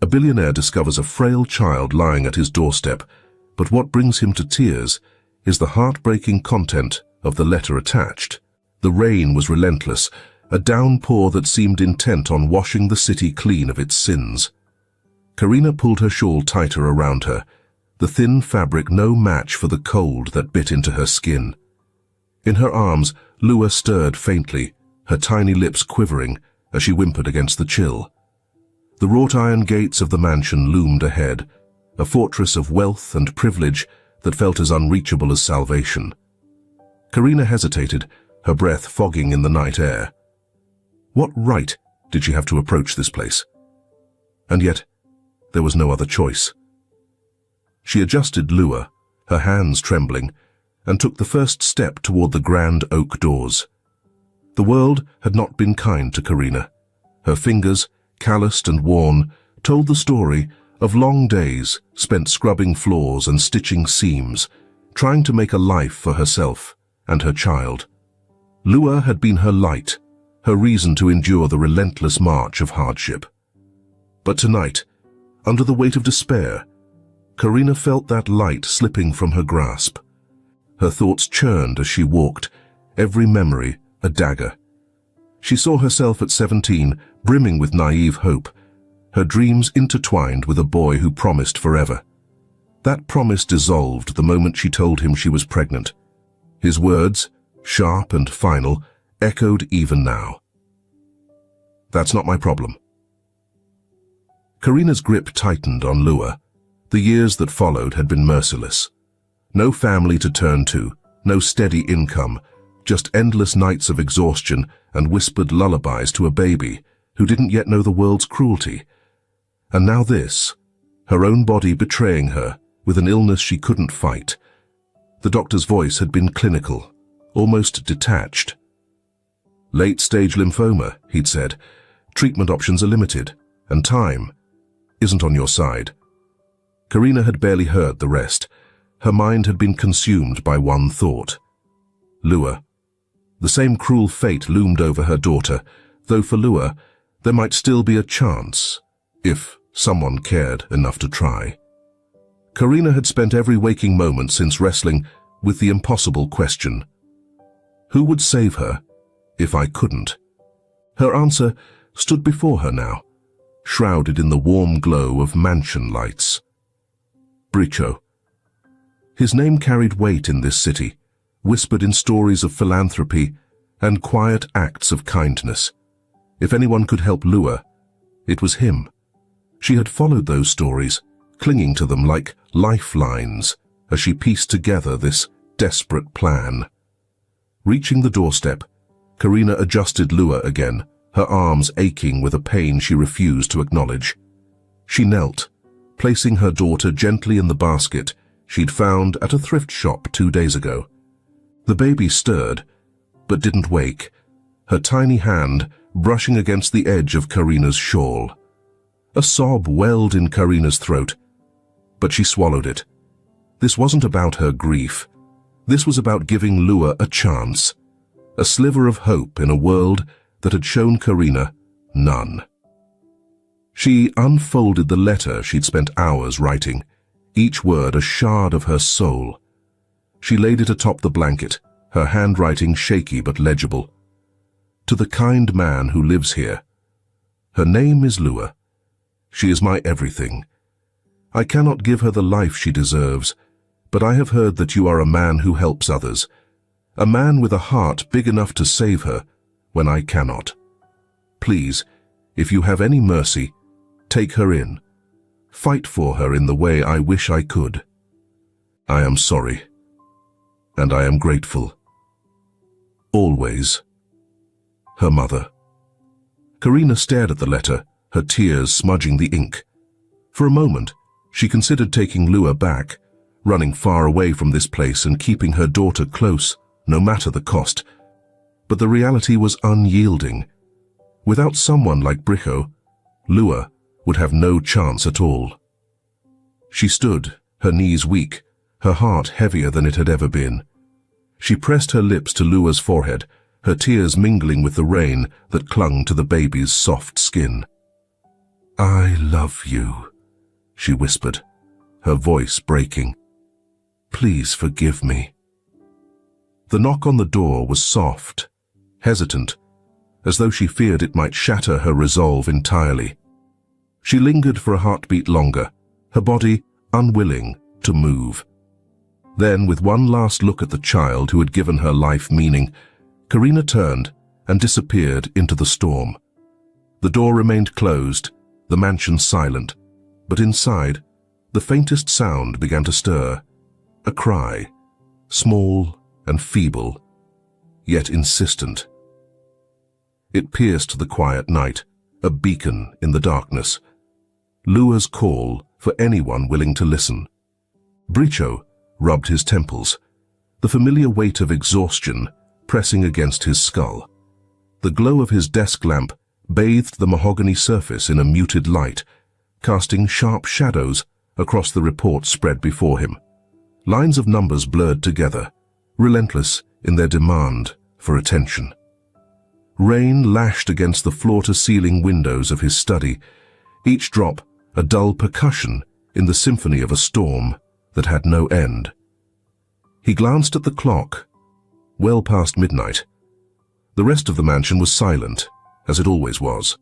A billionaire discovers a frail child lying at his doorstep, but what brings him to tears is the heartbreaking content of the letter attached. The rain was relentless, a downpour that seemed intent on washing the city clean of its sins. Karina pulled her shawl tighter around her, the thin fabric no match for the cold that bit into her skin. In her arms, Lua stirred faintly, her tiny lips quivering as she whimpered against the chill. The wrought-iron gates of the mansion loomed ahead, a fortress of wealth and privilege that felt as unreachable as salvation. Karina hesitated, her breath fogging in the night air. What right did she have to approach this place? And yet, there was no other choice. She adjusted Lua, her hands trembling, and took the first step toward the grand oak doors. The world had not been kind to Karina. Her fingers, calloused and worn, told the story of long days spent scrubbing floors and stitching seams, trying to make a life for herself and her child. Lua had been her light, her reason to endure the relentless march of hardship. But tonight, under the weight of despair, Karina felt that light slipping from her grasp. Her thoughts churned as she walked, every memory a dagger. She saw herself at 17, brimming with naive hope, her dreams intertwined with a boy who promised forever. That promise dissolved the moment she told him she was pregnant. His words, sharp and final, echoed even now. "That's not my problem." Karina's grip tightened on Lua. The years that followed had been merciless. No family to turn to, no steady income, just endless nights of exhaustion and whispered lullabies to a baby who didn't yet know the world's cruelty. And now this, her own body betraying her with an illness she couldn't fight. The doctor's voice had been clinical, almost detached. "Late-stage lymphoma," he'd said. "Treatment options are limited, and time isn't on your side." Karina had barely heard the rest. Her mind had been consumed by one thought. Lua. The same cruel fate loomed over her daughter, though for Lua, there might still be a chance, if someone cared enough to try. Karina had spent every waking moment since wrestling with the impossible question. Who would save her if I couldn't? Her answer stood before her now, shrouded in the warm glow of mansion lights. Bricho. His name carried weight in this city, whispered in stories of philanthropy and quiet acts of kindness. If anyone could help Lua, it was him. She had followed those stories, clinging to them like lifelines as she pieced together this desperate plan. Reaching the doorstep, Karina adjusted Lua again, her arms aching with a pain she refused to acknowledge. She knelt, placing her daughter gently in the basket she'd found at a thrift shop 2 days ago. The baby stirred, but didn't wake, her tiny hand brushing against the edge of Karina's shawl. A sob welled in Karina's throat, but she swallowed it. This wasn't about her grief. This was about giving Lua a chance, a sliver of hope in a world that had shown Karina none. She unfolded the letter she'd spent hours writing, each word a shard of her soul. She laid it atop the blanket, her handwriting shaky but legible. To the kind man who lives here. Her name is Lua. She is my everything. I cannot give her the life she deserves, but I have heard that you are a man who helps others, a man with a heart big enough to save her when I cannot. Please, if you have any mercy, take her in. Fight for her in the way I wish I could. I am sorry, and I am grateful. Always. Her mother. Karina stared at the letter, her tears smudging the ink. For a moment, she considered taking Lua back, running far away from this place and keeping her daughter close, no matter the cost. But the reality was unyielding. Without someone like Bricho, Lua would have no chance at all. She stood, her knees weak, her heart heavier than it had ever been. She pressed her lips to Lua's forehead, her tears mingling with the rain that clung to the baby's soft skin. "I love you," she whispered, her voice breaking. "Please forgive me." The knock on the door was soft, hesitant, as though she feared it might shatter her resolve entirely. She lingered for a heartbeat longer, her body unwilling to move. Then, with one last look at the child who had given her life meaning, Karina turned and disappeared into the storm. The door remained closed, the mansion silent, but inside, the faintest sound began to stir. A cry, small and feeble, yet insistent. It pierced the quiet night, a beacon in the darkness. Lua's call for anyone willing to listen. Bricho rubbed his temples, the familiar weight of exhaustion pressing against his skull. The glow of his desk lamp bathed the mahogany surface in a muted light, casting sharp shadows across the report spread before him. Lines of numbers blurred together, relentless in their demand for attention. Rain lashed against the floor-to-ceiling windows of his study, each drop a dull percussion in the symphony of a storm that had no end. He glanced at the clock, well past midnight. The rest of the mansion was silent, as it always was.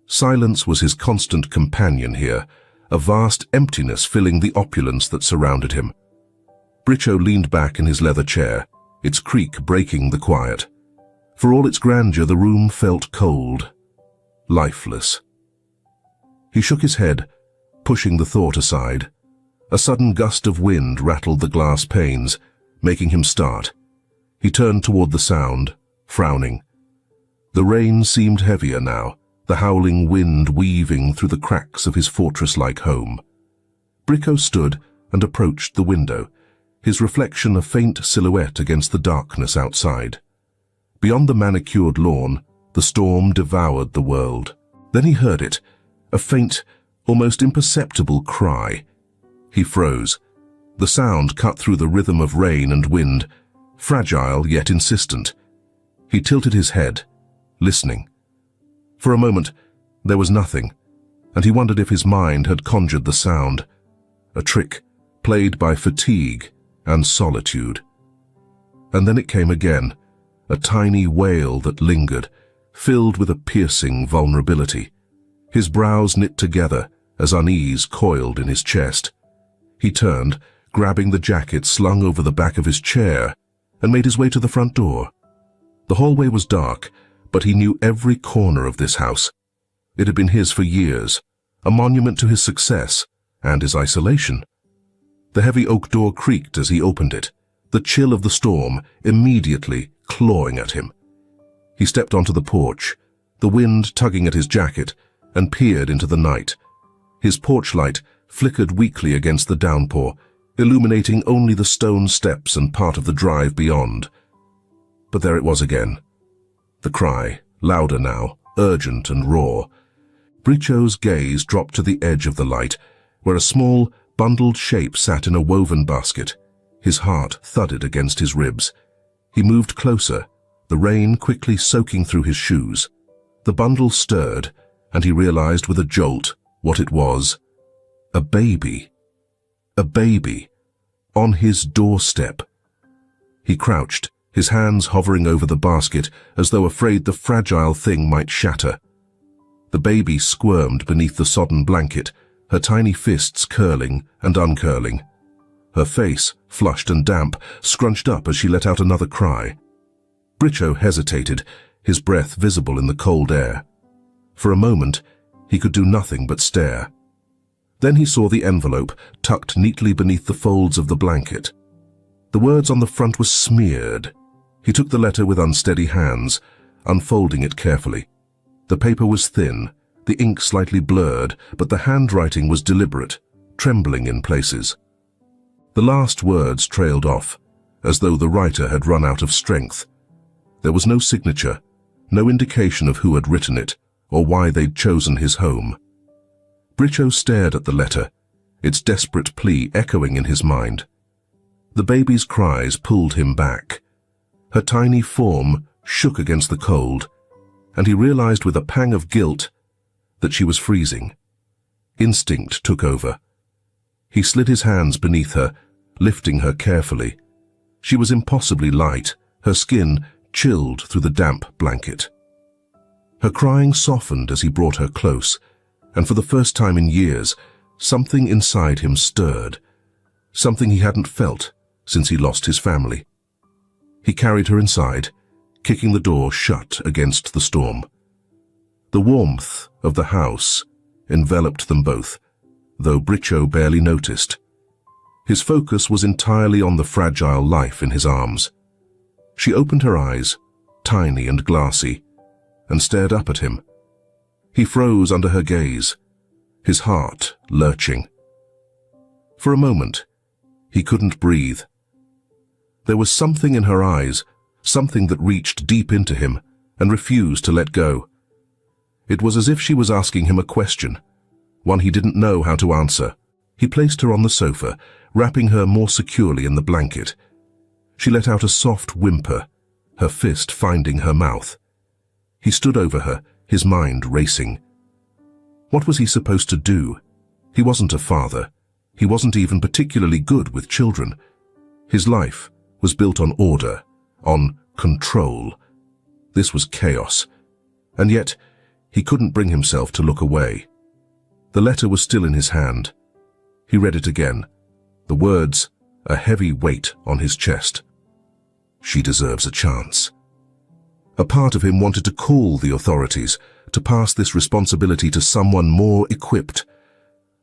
Silence was his constant companion here, a vast emptiness filling the opulence that surrounded him. Bricho leaned back in his leather chair, its creak breaking the quiet. For all its grandeur, the room felt cold, lifeless. He shook his head, pushing the thought aside. A sudden gust of wind rattled the glass panes, making him start. He turned toward the sound, frowning. The rain seemed heavier now, the howling wind weaving through the cracks of his fortress-like home. Bricho stood and approached the window, his reflection a faint silhouette against the darkness outside. Beyond the manicured lawn, the storm devoured the world. Then he heard it, a faint, almost imperceptible cry. He froze. The sound cut through the rhythm of rain and wind, fragile yet insistent. He tilted his head, listening. For a moment, there was nothing, and he wondered if his mind had conjured the sound, a trick played by fatigue and solitude. And then it came again, a tiny wail that lingered, filled with a piercing vulnerability. His brows knit together as unease coiled in his chest. He turned, grabbing the jacket slung over the back of his chair, and made his way to the front door. The hallway was dark, but he knew every corner of this house. It had been his for years, a monument to his success and his isolation. The heavy oak door creaked as he opened it, the chill of the storm immediately clawing at him. He stepped onto the porch, the wind tugging at his jacket, and peered into the night. His porch light flickered weakly against the downpour, illuminating only the stone steps and part of the drive beyond. But there it was again. The cry, louder now, urgent and raw. Bricho's gaze dropped to the edge of the light, where a small, bundled shape sat in a woven basket. His heart thudded against his ribs. He moved closer, the rain quickly soaking through his shoes. The bundle stirred, and he realized with a jolt what it was. A baby. A baby. On his doorstep. He crouched, his hands hovering over the basket as though afraid the fragile thing might shatter. The baby squirmed beneath the sodden blanket, her tiny fists curling and uncurling. Her face, flushed and damp, scrunched up as she let out another cry. Bricho hesitated, his breath visible in the cold air. For a moment, he could do nothing but stare. Then he saw the envelope tucked neatly beneath the folds of the blanket. The words on the front were smeared. He took the letter with unsteady hands, unfolding it carefully. The paper was thin, the ink slightly blurred, but the handwriting was deliberate, trembling in places. The last words trailed off, as though the writer had run out of strength. There was no signature, no indication of who had written it, or why they'd chosen his home. Bricho stared at the letter, its desperate plea echoing in his mind. The baby's cries pulled him back. Her tiny form shook against the cold, and he realized with a pang of guilt that she was freezing. Instinct took over. He slid his hands beneath her, lifting her carefully. She was impossibly light, her skin chilled through the damp blanket. Her crying softened as he brought her close, and for the first time in years, something inside him stirred, something he hadn't felt since he lost his family. He carried her inside, kicking the door shut against the storm. The warmth of the house enveloped them both, though Bricho barely noticed. His focus was entirely on the fragile life in his arms. She opened her eyes, tiny and glassy, and stared up at him. He froze under her gaze, his heart lurching. For a moment, he couldn't breathe. There was something in her eyes, something that reached deep into him and refused to let go. It was as if she was asking him a question, one he didn't know how to answer. He placed her on the sofa, wrapping her more securely in the blanket. She let out a soft whimper, her fist finding her mouth. He stood over her, his mind racing. What was he supposed to do? He wasn't a father. He wasn't even particularly good with children. His life was built on order, on control. This was chaos. And yet, he couldn't bring himself to look away. The letter was still in his hand. He read it again, the words a heavy weight on his chest. She deserves a chance. A part of him wanted to call the authorities, to pass this responsibility to someone more equipped.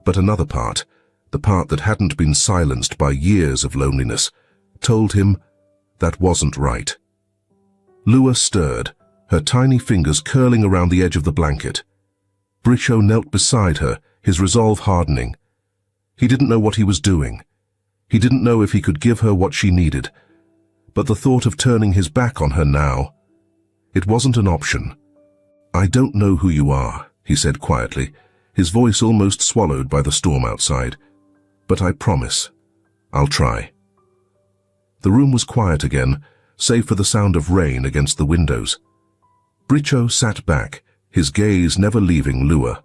But another part, the part that hadn't been silenced by years of loneliness, told him that wasn't right. Lua stirred, her tiny fingers curling around the edge of the blanket. Bricho knelt beside her, his resolve hardening. He didn't know what he was doing. He didn't know if he could give her what she needed. But the thought of turning his back on her now, it wasn't an option. "I don't know who you are," he said quietly, his voice almost swallowed by the storm outside. "But I promise, I'll try." The room was quiet again, save for the sound of rain against the windows. Bricho sat back, his gaze never leaving Lua.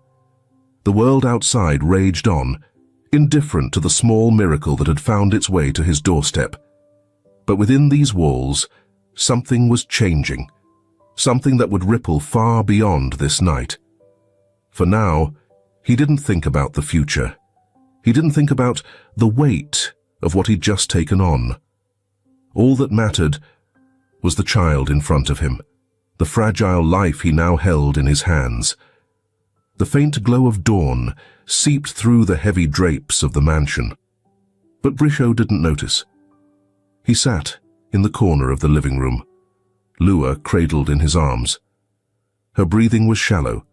The world outside raged on, indifferent to the small miracle that had found its way to his doorstep. But within these walls, something was changing, something that would ripple far beyond this night. For now, he didn't think about the future. He didn't think about the weight of what he'd just taken on. All that mattered was the child in front of him, the fragile life he now held in his hands. The faint glow of dawn seeped through the heavy drapes of the mansion. But Bricho didn't notice. He sat in the corner of the living room, Lua cradled in his arms. Her breathing was shallow,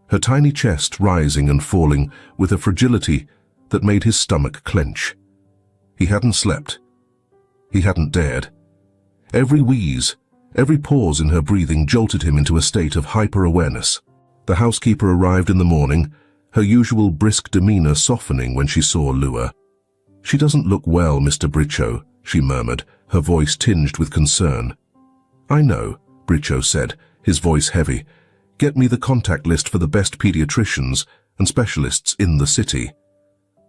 her tiny chest rising and falling with a fragility that made his stomach clench. He hadn't slept. He hadn't dared. Every wheeze, every pause in her breathing jolted him into a state of hyper-awareness. The housekeeper arrived in the morning, her usual brisk demeanor softening when she saw Lua. "She doesn't look well, Mr. Bricho," she murmured, her voice tinged with concern. "I know," Bricho said, his voice heavy. "Get me the contact list for the best pediatricians and specialists in the city.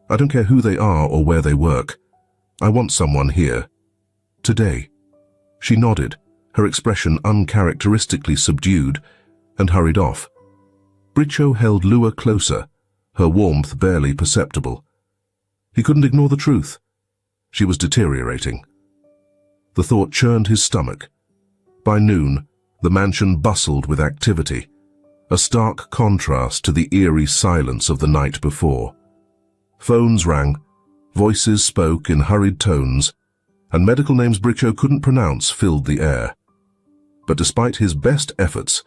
I don't care who they are or where they work. I want someone here. Today." She nodded, her expression uncharacteristically subdued, and hurried off. Bricho held Lua closer, her warmth barely perceptible. He couldn't ignore the truth. She was deteriorating. The thought churned his stomach. By noon, the mansion bustled with activity, a stark contrast to the eerie silence of the night before. Phones rang, voices spoke in hurried tones, and medical names Bricho couldn't pronounce filled the air. But despite his best efforts,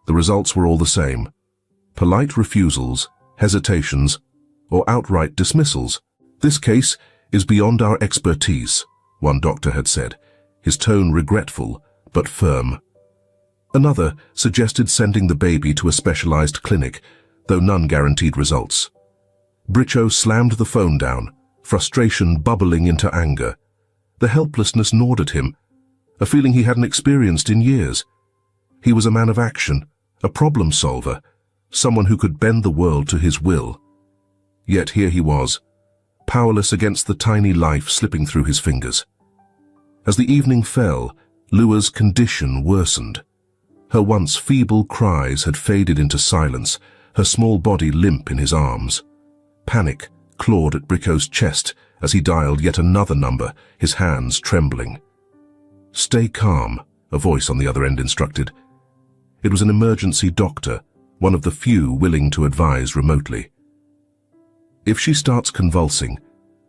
the results were all the same. Polite refusals, hesitations, or outright dismissals. "This case is beyond our expertise," one doctor had said, his tone regretful but firm. Another suggested sending the baby to a specialized clinic, though none guaranteed results. Bricho slammed the phone down, frustration bubbling into anger. The helplessness gnawed at him, a feeling he hadn't experienced in years. He was a man of action, a problem solver, someone who could bend the world to his will. Yet here he was, powerless against the tiny life slipping through his fingers. As the evening fell, Lua's condition worsened. Her once feeble cries had faded into silence, her small body limp in his arms. Panic clawed at Bricho's chest as he dialed yet another number, his hands trembling. "Stay calm," a voice on the other end instructed. It was an emergency doctor, one of the few willing to advise remotely. "If she starts convulsing,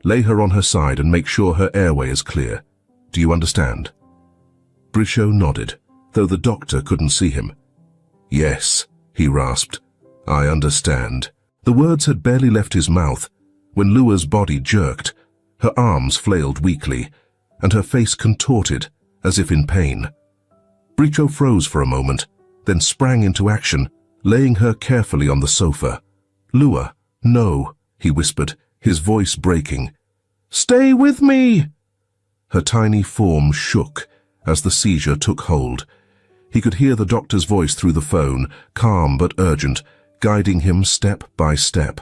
lay her on her side and make sure her airway is clear. Do you understand?" Bricho nodded, though the doctor couldn't see him. "Yes," he rasped. "I understand." The words had barely left his mouth when Lua's body jerked, her arms flailed weakly, and her face contorted as if in pain. Bricho froze for a moment, then sprang into action, laying her carefully on the sofa. "Lua, no," he whispered, his voice breaking. "Stay with me!" Her tiny form shook as the seizure took hold. He could hear the doctor's voice through the phone, calm but urgent, guiding him step by step.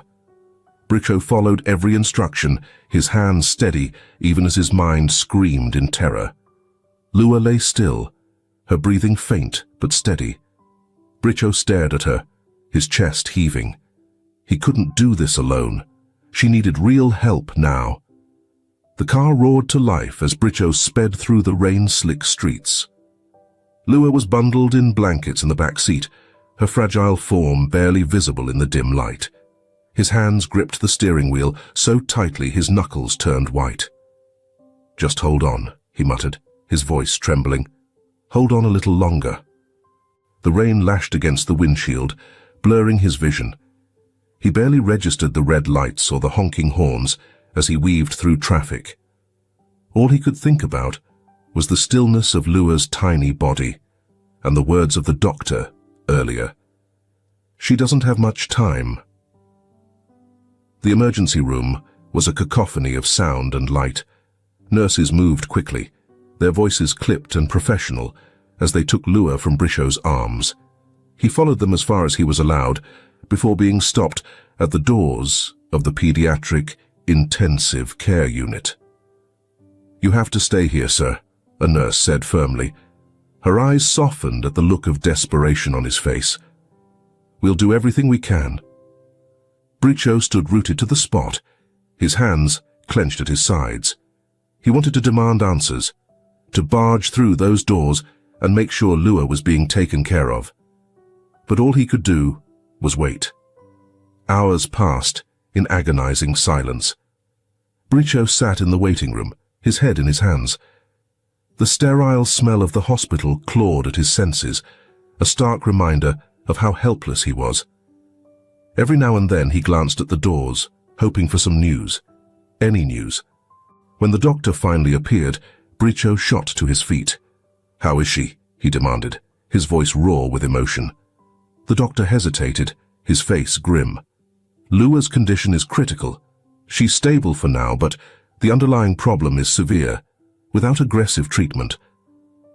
Bricho followed every instruction, his hands steady even as his mind screamed in terror. Lua lay still, her breathing faint but steady. Bricho stared at her, his chest heaving. He couldn't do this alone. She needed real help now. The car roared to life as Bricho sped through the rain-slick streets. Lua was bundled in blankets in the back seat, her fragile form barely visible in the dim light. His hands gripped the steering wheel so tightly his knuckles turned white. "Just hold on," he muttered, his voice trembling. "Hold on a little longer." The rain lashed against the windshield, blurring his vision. He barely registered the red lights or the honking horns as he weaved through traffic. All he could think about was the stillness of Lua's tiny body and the words of the doctor earlier. "She doesn't have much time." The emergency room was a cacophony of sound and light. Nurses moved quickly, their voices clipped and professional, as they took Lua from Bricho's arms. He followed them as far as he was allowed, before being stopped at the doors of the pediatric intensive care unit. "You have to stay here, sir," a nurse said firmly. Her eyes softened at the look of desperation on his face. "We'll do everything we can." Bricho stood rooted to the spot, his hands clenched at his sides. He wanted to demand answers, to barge through those doors and make sure Lua was being taken care of. But all he could do was wait. Hours passed in agonizing silence. Bricho sat in the waiting room, his head in his hands. The sterile smell of the hospital clawed at his senses, a stark reminder of how helpless he was. Every now and then he glanced at the doors, hoping for some news, any news. When the doctor finally appeared, Bricho shot to his feet. "How is she?" he demanded, his voice raw with emotion. The doctor hesitated, his face grim. "Lua's condition is critical. She's stable for now, but the underlying problem is severe. Without aggressive treatment,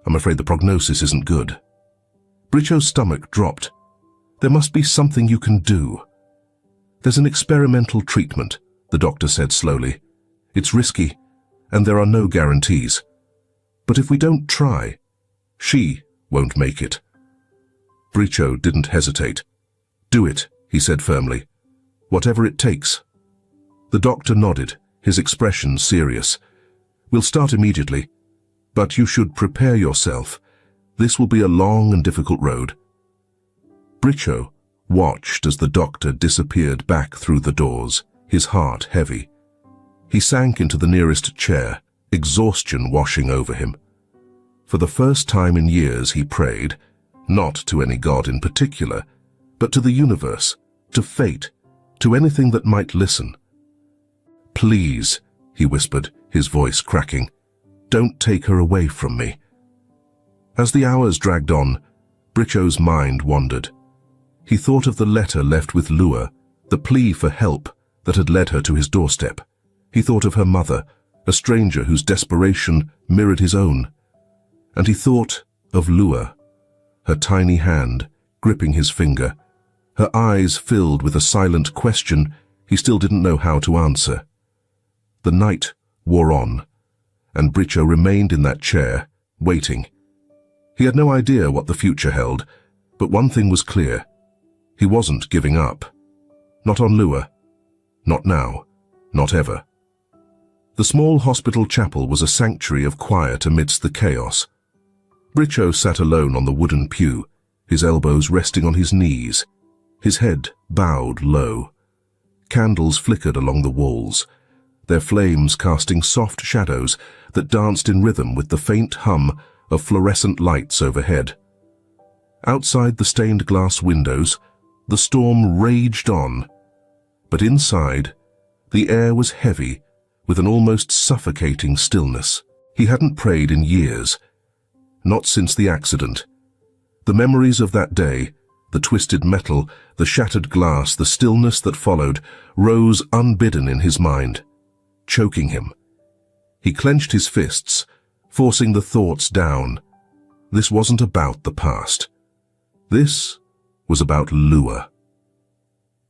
I'm afraid the prognosis isn't good." Bricho's stomach dropped. "There must be something you can do." "There's an experimental treatment," the doctor said slowly. "It's risky, and there are no guarantees. But if we don't try, she won't make it." Bricho didn't hesitate. "Do it," he said firmly. "Whatever it takes." The doctor nodded, his expression serious. "We'll start immediately, but you should prepare yourself. This will be a long and difficult road." Bricho watched as the doctor disappeared back through the doors, his heart heavy. He sank into the nearest chair, exhaustion washing over him. For the first time in years he prayed, not to any god in particular, but to the universe, to fate, to anything that might listen. "Please," he whispered, his voice cracking, "don't take her away from me." As the hours dragged on, Bricho's mind wandered. He thought of the letter left with Lua, the plea for help that had led her to his doorstep. He thought of her mother, a stranger whose desperation mirrored his own. And he thought of Lua, her tiny hand gripping his finger, her eyes filled with a silent question he still didn't know how to answer. The night wore on, and Bricho remained in that chair, waiting. He had no idea what the future held, but one thing was clear. He wasn't giving up. Not on Lua. Not now. Not ever. The small hospital chapel was a sanctuary of quiet amidst the chaos. Bricho sat alone on the wooden pew, his elbows resting on his knees, his head bowed low. Candles flickered along the walls, their flames casting soft shadows that danced in rhythm with the faint hum of fluorescent lights overhead. Outside the stained glass windows, the storm raged on, but inside, the air was heavy with an almost suffocating stillness. He hadn't prayed in years, not since the accident. The memories of that day, the twisted metal, the shattered glass, the stillness that followed, rose unbidden in his mind, choking him. He clenched his fists, forcing the thoughts down. This wasn't about the past. This was about Lua.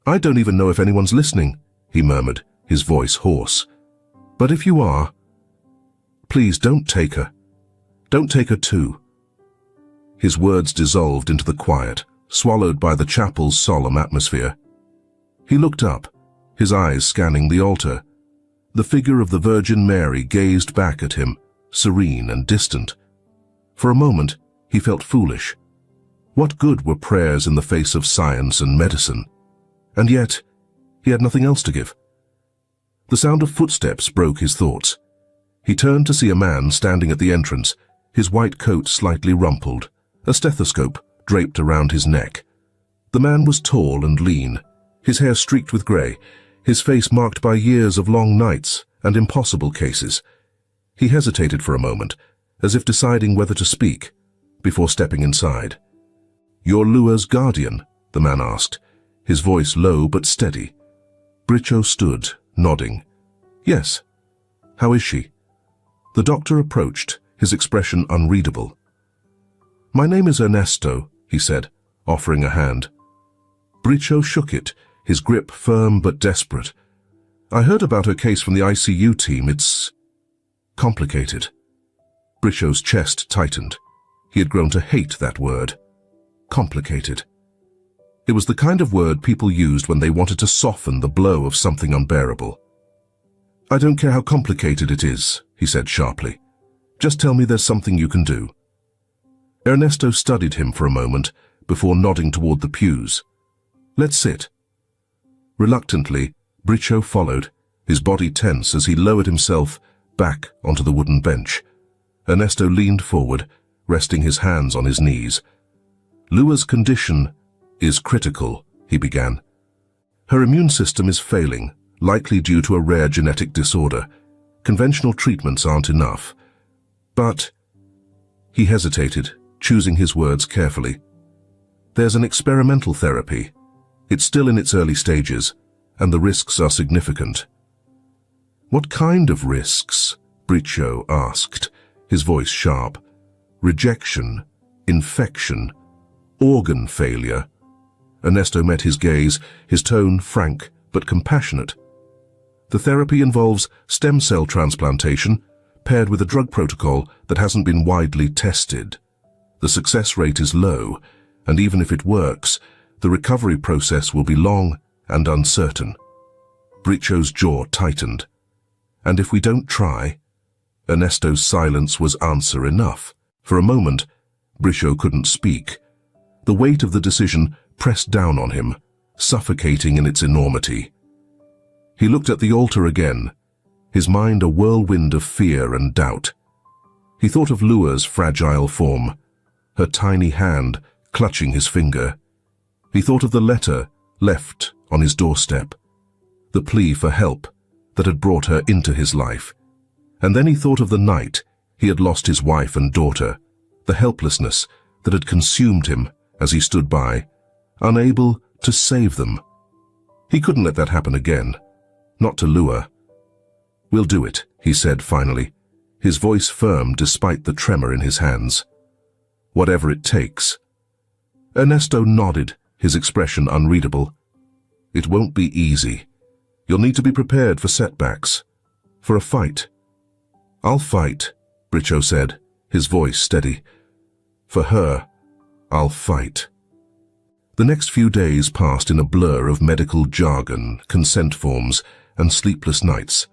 "I don't even know if anyone's listening," he murmured, his voice hoarse. "But if you are, please don't take her. Don't take her too." His words dissolved into the quiet, swallowed by the chapel's solemn atmosphere. He looked up, his eyes scanning the altar. The figure of the Virgin Mary gazed back at him, serene and distant. For a moment, he felt foolish. What good were prayers in the face of science and medicine? And yet, he had nothing else to give. The sound of footsteps broke his thoughts. He turned to see a man standing at the entrance, his white coat slightly rumpled, a stethoscope draped around his neck. The man was tall and lean, his hair streaked with grey, his face marked by years of long nights and impossible cases. He hesitated for a moment, as if deciding whether to speak, before stepping inside. "You're Lua's guardian?" the man asked, his voice low but steady. Bricho stood, nodding. "Yes. How is she?" The doctor approached, his expression unreadable. "My name is Ernesto," he said, offering a hand. Bricho shook it, his grip firm but desperate. "I heard about her case from the ICU team. It's complicated." Bricho's chest tightened. He had grown to hate that word. Complicated. It was the kind of word people used when they wanted to soften the blow of something unbearable. "I don't care how complicated it is," he said sharply. "Just tell me there's something you can do." Ernesto studied him for a moment before nodding toward the pews. "Let's sit." Reluctantly, Bricho followed, his body tense as he lowered himself back onto the wooden bench. Ernesto leaned forward, resting his hands on his knees. "Lua's condition is critical," he began. "Her immune system is failing, likely due to a rare genetic disorder. Conventional treatments aren't enough. But—" he hesitated, choosing his words carefully. "There's an experimental therapy. It's still in its early stages, and the risks are significant." "What kind of risks?" Bricho asked, his voice sharp. "Rejection, infection, organ failure." Ernesto met his gaze, his tone frank but compassionate. "The therapy involves stem cell transplantation, paired with a drug protocol that hasn't been widely tested. The success rate is low, and even if it works, the recovery process will be long and uncertain." Bricho's jaw tightened. "And if we don't try?" Ernesto's silence was answer enough. For a moment, Bricho couldn't speak. The weight of the decision pressed down on him, suffocating in its enormity. He looked at the altar again, his mind a whirlwind of fear and doubt. He thought of Lua's fragile form, her tiny hand clutching his finger. He thought of the letter left on his doorstep, the plea for help that had brought her into his life. And then he thought of the night he had lost his wife and daughter, the helplessness that had consumed him as he stood by, unable to save them. He couldn't let that happen again, not to Lua. "We'll do it," he said finally, his voice firm despite the tremor in his hands. "Whatever it takes." Ernesto nodded, his expression unreadable. "It won't be easy. You'll need to be prepared for setbacks. For a fight." "I'll fight," Bricho said, his voice steady. "For her, I'll fight." The next few days passed in a blur of medical jargon, consent forms, and sleepless nights.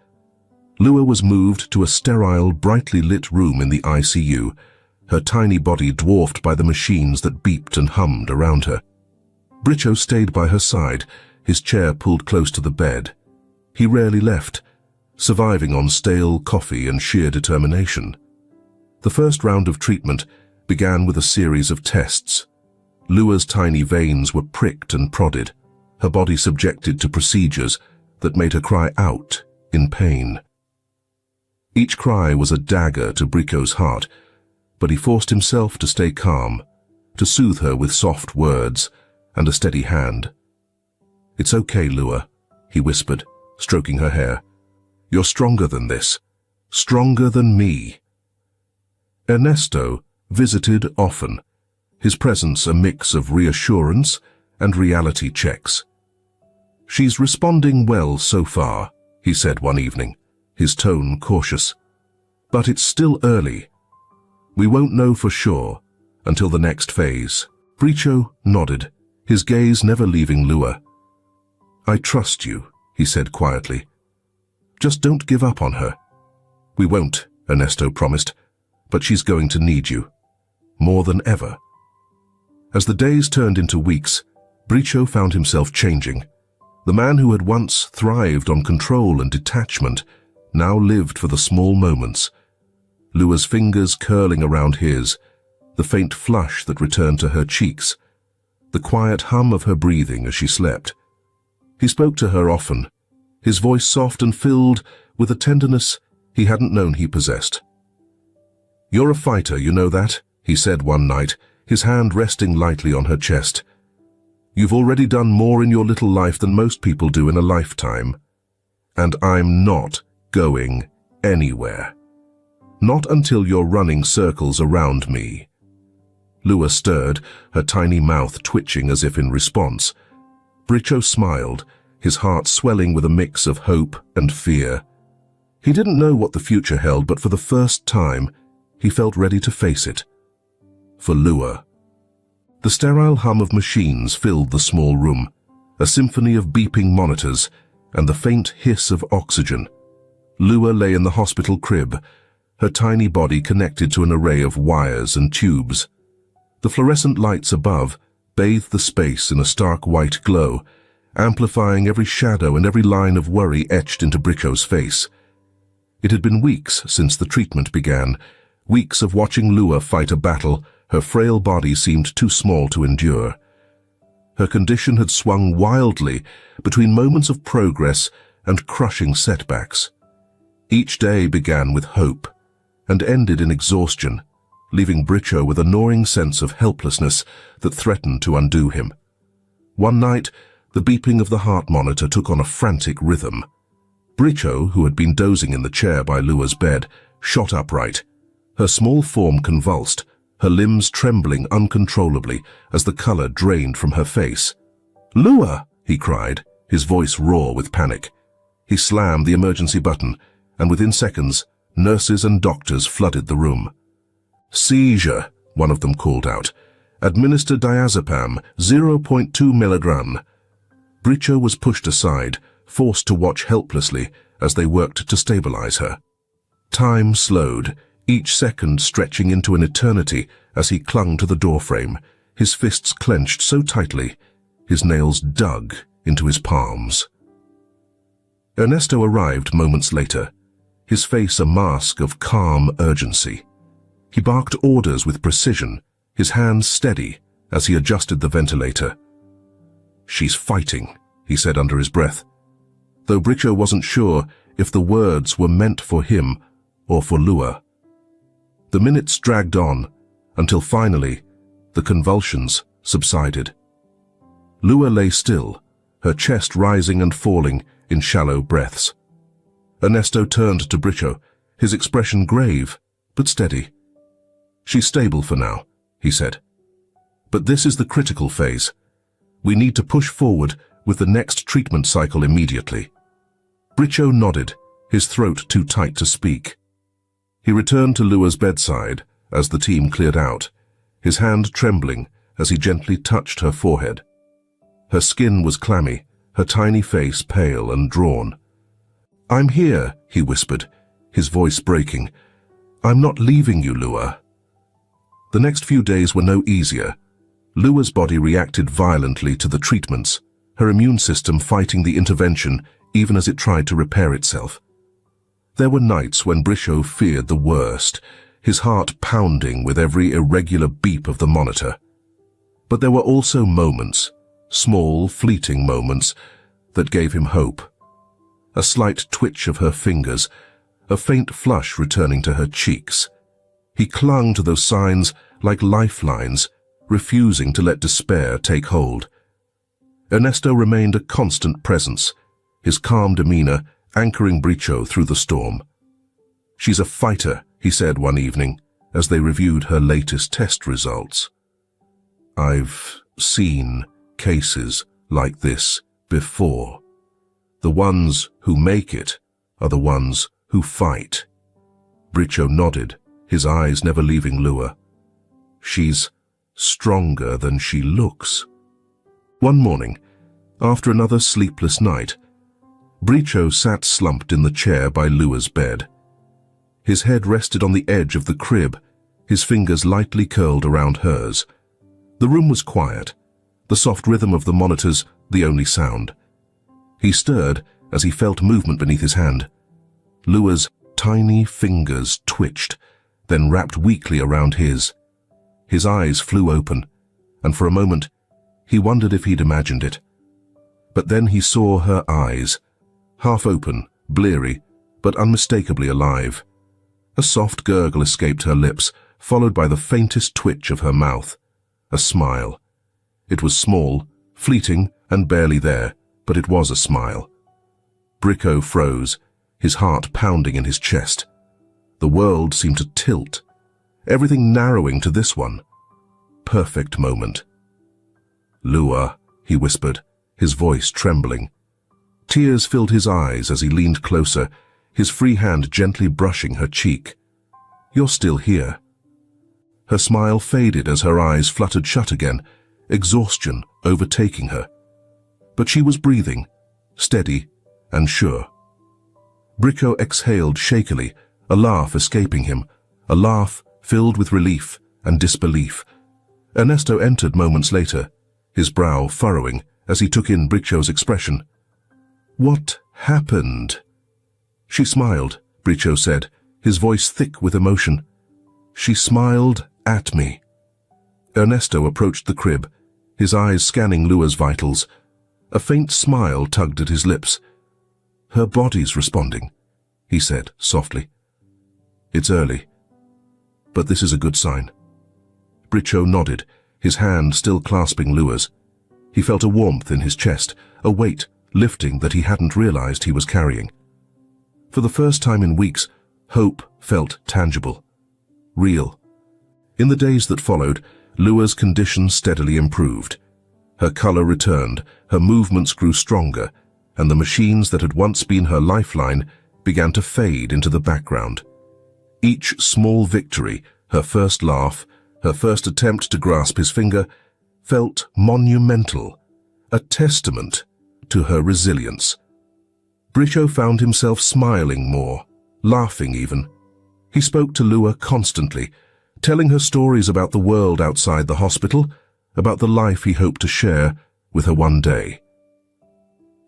Lua was moved to a sterile, brightly lit room in the ICU, her tiny body dwarfed by the machines that beeped and hummed around her. Bricho stayed by her side, his chair pulled close to the bed. He rarely left, surviving on stale coffee and sheer determination. The first round of treatment began with a series of tests. Lua's tiny veins were pricked and prodded, her body subjected to procedures that made her cry out in pain. Each cry was a dagger to Bricho's heart, but he forced himself to stay calm, to soothe her with soft words and a steady hand. "It's okay, Lua," he whispered, stroking her hair. "You're stronger than this, stronger than me." Ernesto visited often, his presence a mix of reassurance and reality checks. "She's responding well so far," he said one evening, his tone cautious. "But it's still early. We won't know for sure until the next phase." Bricho nodded, his gaze never leaving Lua. "I trust you," he said quietly. "Just don't give up on her." "We won't," Ernesto promised, "but she's going to need you. More than ever." As the days turned into weeks, Bricho found himself changing. The man who had once thrived on control and detachment now lived for the small moments. Lua's fingers curling around his, the faint flush that returned to her cheeks, the quiet hum of her breathing as she slept. He spoke to her often, his voice soft and filled with a tenderness he hadn't known he possessed. "You're a fighter, you know that?" he said one night, his hand resting lightly on her chest. "You've already done more in your little life than most people do in a lifetime. And I'm not going anywhere. Not until you're running circles around me." Lua stirred, her tiny mouth twitching as if in response. Bricho smiled, his heart swelling with a mix of hope and fear. He didn't know what the future held, but for the first time, he felt ready to face it. For Lua. The sterile hum of machines filled the small room, a symphony of beeping monitors and the faint hiss of oxygen. Lua lay in the hospital crib, her tiny body connected to an array of wires and tubes. The fluorescent lights above bathed the space in a stark white glow, amplifying every shadow and every line of worry etched into Bricho's face. It had been weeks since the treatment began, weeks of watching Lua fight a battle her frail body seemed too small to endure. Her condition had swung wildly between moments of progress and crushing setbacks. Each day began with hope and ended in exhaustion, leaving Bricho with a gnawing sense of helplessness that threatened to undo him. One night, the beeping of the heart monitor took on a frantic rhythm. Bricho, who had been dozing in the chair by Lua's bed, shot upright. Her small form convulsed, her limbs trembling uncontrollably as the color drained from her face. "Lua!" he cried, his voice raw with panic. He slammed the emergency button, and within seconds, nurses and doctors flooded the room. "Seizure," one of them called out. "Administer diazepam, 0.2 milligram." Bricho was pushed aside, forced to watch helplessly as they worked to stabilize her. Time slowed, each second stretching into an eternity as he clung to the doorframe, his fists clenched so tightly, his nails dug into his palms. Ernesto arrived moments later, his face a mask of calm urgency. He barked orders with precision, his hands steady as he adjusted the ventilator. "She's fighting," he said under his breath, though Bricho wasn't sure if the words were meant for him or for Lua. The minutes dragged on until finally the convulsions subsided. Lua lay still, her chest rising and falling in shallow breaths. Ernesto turned to Bricho, his expression grave but steady. "She's stable for now," he said. "But this is the critical phase. We need to push forward with the next treatment cycle immediately. Bricho nodded, his throat too tight to speak. He returned to Lua's bedside as the team cleared out, his hand trembling as he gently touched her forehead. Her skin was clammy, her tiny face pale and drawn. "I'm here," he whispered, his voice breaking. "I'm not leaving you, Lua." The next few days were no easier. Lua's body reacted violently to the treatments, her immune system fighting the intervention even as it tried to repair itself. There were nights when Bricho feared the worst, his heart pounding with every irregular beep of the monitor. But there were also moments, small, fleeting moments, that gave him hope. A slight twitch of her fingers, a faint flush returning to her cheeks. He clung to those signs like lifelines, refusing to let despair take hold. Ernesto remained a constant presence, his calm demeanor anchoring Bricho through the storm. "She's a fighter," he said one evening, as they reviewed her latest test results. "I've seen cases like this before. The ones who make it are the ones who fight." Bricho nodded, his eyes never leaving Lua. "She's stronger than she looks." One morning, after another sleepless night, Bricho sat slumped in the chair by Lua's bed. His head rested on the edge of the crib, his fingers lightly curled around hers. The room was quiet, the soft rhythm of the monitors the only sound. He stirred as he felt movement beneath his hand. Lua's tiny fingers twitched, then wrapped weakly around his. His eyes flew open, and for a moment he wondered if he'd imagined it. But then he saw her eyes, half open, bleary, but unmistakably alive. A soft gurgle escaped her lips, followed by the faintest twitch of her mouth. A smile. It was small, fleeting, and barely there, but it was a smile. Bricho froze, his heart pounding in his chest. The world seemed to tilt, everything narrowing to this one. Perfect moment. "Lua," he whispered, his voice trembling. Tears filled his eyes as he leaned closer, his free hand gently brushing her cheek. "You're still here." Her smile faded as her eyes fluttered shut again, exhaustion overtaking her. But she was breathing, steady and sure. Bricho exhaled shakily, a laugh escaping him, a laugh filled with relief and disbelief. Ernesto entered moments later, his brow furrowing as he took in Bricho's expression. "What happened?" "She smiled," Bricho said, his voice thick with emotion. "She smiled at me." Ernesto approached the crib, his eyes scanning Lua's vitals. A faint smile tugged at his lips. "Her body's responding," he said softly. "It's early, but this is a good sign." Bricho nodded, his hand still clasping Lua's. He felt a warmth in his chest, a weight lifting that he hadn't realized he was carrying. For the first time in weeks, hope felt tangible, real. In the days that followed, Lua's condition steadily improved. Her color returned, her movements grew stronger, and the machines that had once been her lifeline began to fade into the background. Each small victory, her first laugh, her first attempt to grasp his finger, felt monumental, a testament to her resilience. Bricho found himself smiling more, laughing even. He spoke to Lua constantly, telling her stories about the world outside the hospital, about the life he hoped to share with her one day.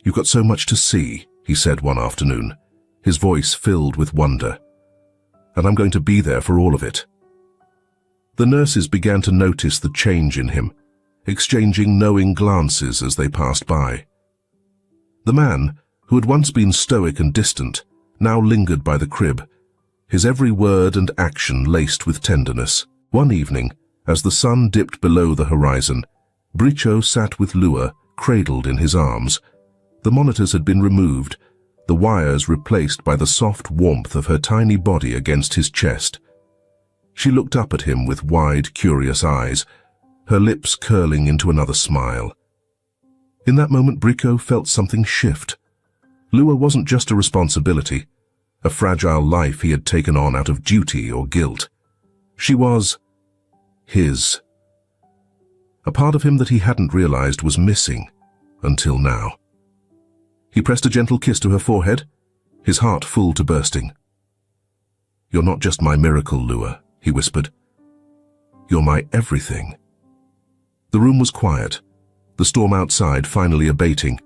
"You've got so much to see," he said one afternoon, his voice filled with wonder. "And I'm going to be there for all of it." The nurses began to notice the change in him, exchanging knowing glances as they passed by. The man, who had once been stoic and distant, now lingered by the crib, his every word and action laced with tenderness. One evening, as the sun dipped below the horizon, Bricho sat with Lua, cradled in his arms. The monitors had been removed, the wires replaced by the soft warmth of her tiny body against his chest. She looked up at him with wide, curious eyes, her lips curling into another smile. In that moment, Brico felt something shift. Lua wasn't just a responsibility, a fragile life he had taken on out of duty or guilt. She was his. A part of him that he hadn't realized was missing until now. He pressed a gentle kiss to her forehead, his heart full to bursting. "You're not just my miracle, Lua," he whispered. "You're my everything." The room was quiet, the storm outside finally abating,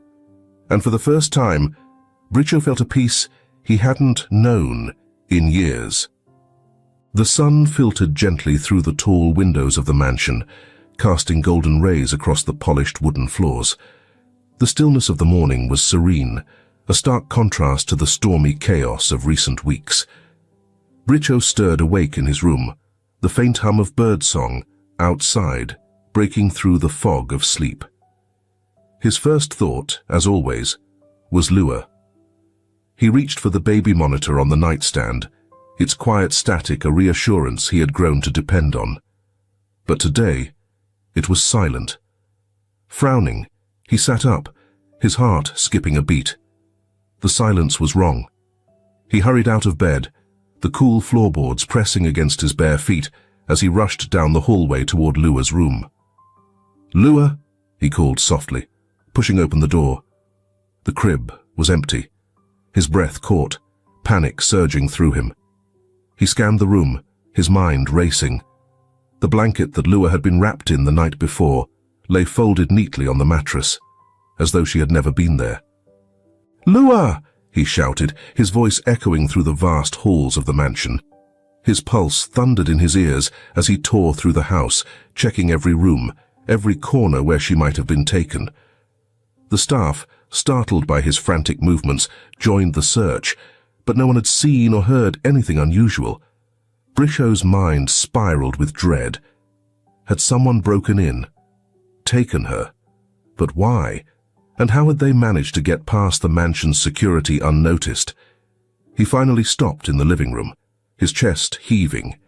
and for the first time, Brico felt a peace he hadn't known in years. The sun filtered gently through the tall windows of the mansion, casting golden rays across the polished wooden floors. The stillness of the morning was serene, a stark contrast to the stormy chaos of recent weeks. Brico stirred awake in his room, the faint hum of birdsong outside breaking through the fog of sleep. His first thought, as always, was Lua. He reached for the baby monitor on the nightstand, its quiet static a reassurance he had grown to depend on. But today, it was silent. Frowning, he sat up, his heart skipping a beat. The silence was wrong. He hurried out of bed, the cool floorboards pressing against his bare feet as he rushed down the hallway toward Lua's room. "Lua," he called softly, pushing open the door. The crib was empty. His breath caught, panic surging through him. He scanned the room, his mind racing. The blanket that Lua had been wrapped in the night before lay folded neatly on the mattress, as though she had never been there. "Lua!" he shouted, his voice echoing through the vast halls of the mansion. His pulse thundered in his ears as he tore through the house, checking every room, every corner where she might have been taken. The staff, startled by his frantic movements, joined the search, but no one had seen or heard anything unusual. Brico's mind spiraled with dread. Had someone broken in? Taken her? But why? And how had they managed to get past the mansion's security unnoticed? He finally stopped in the living room, his chest heaving,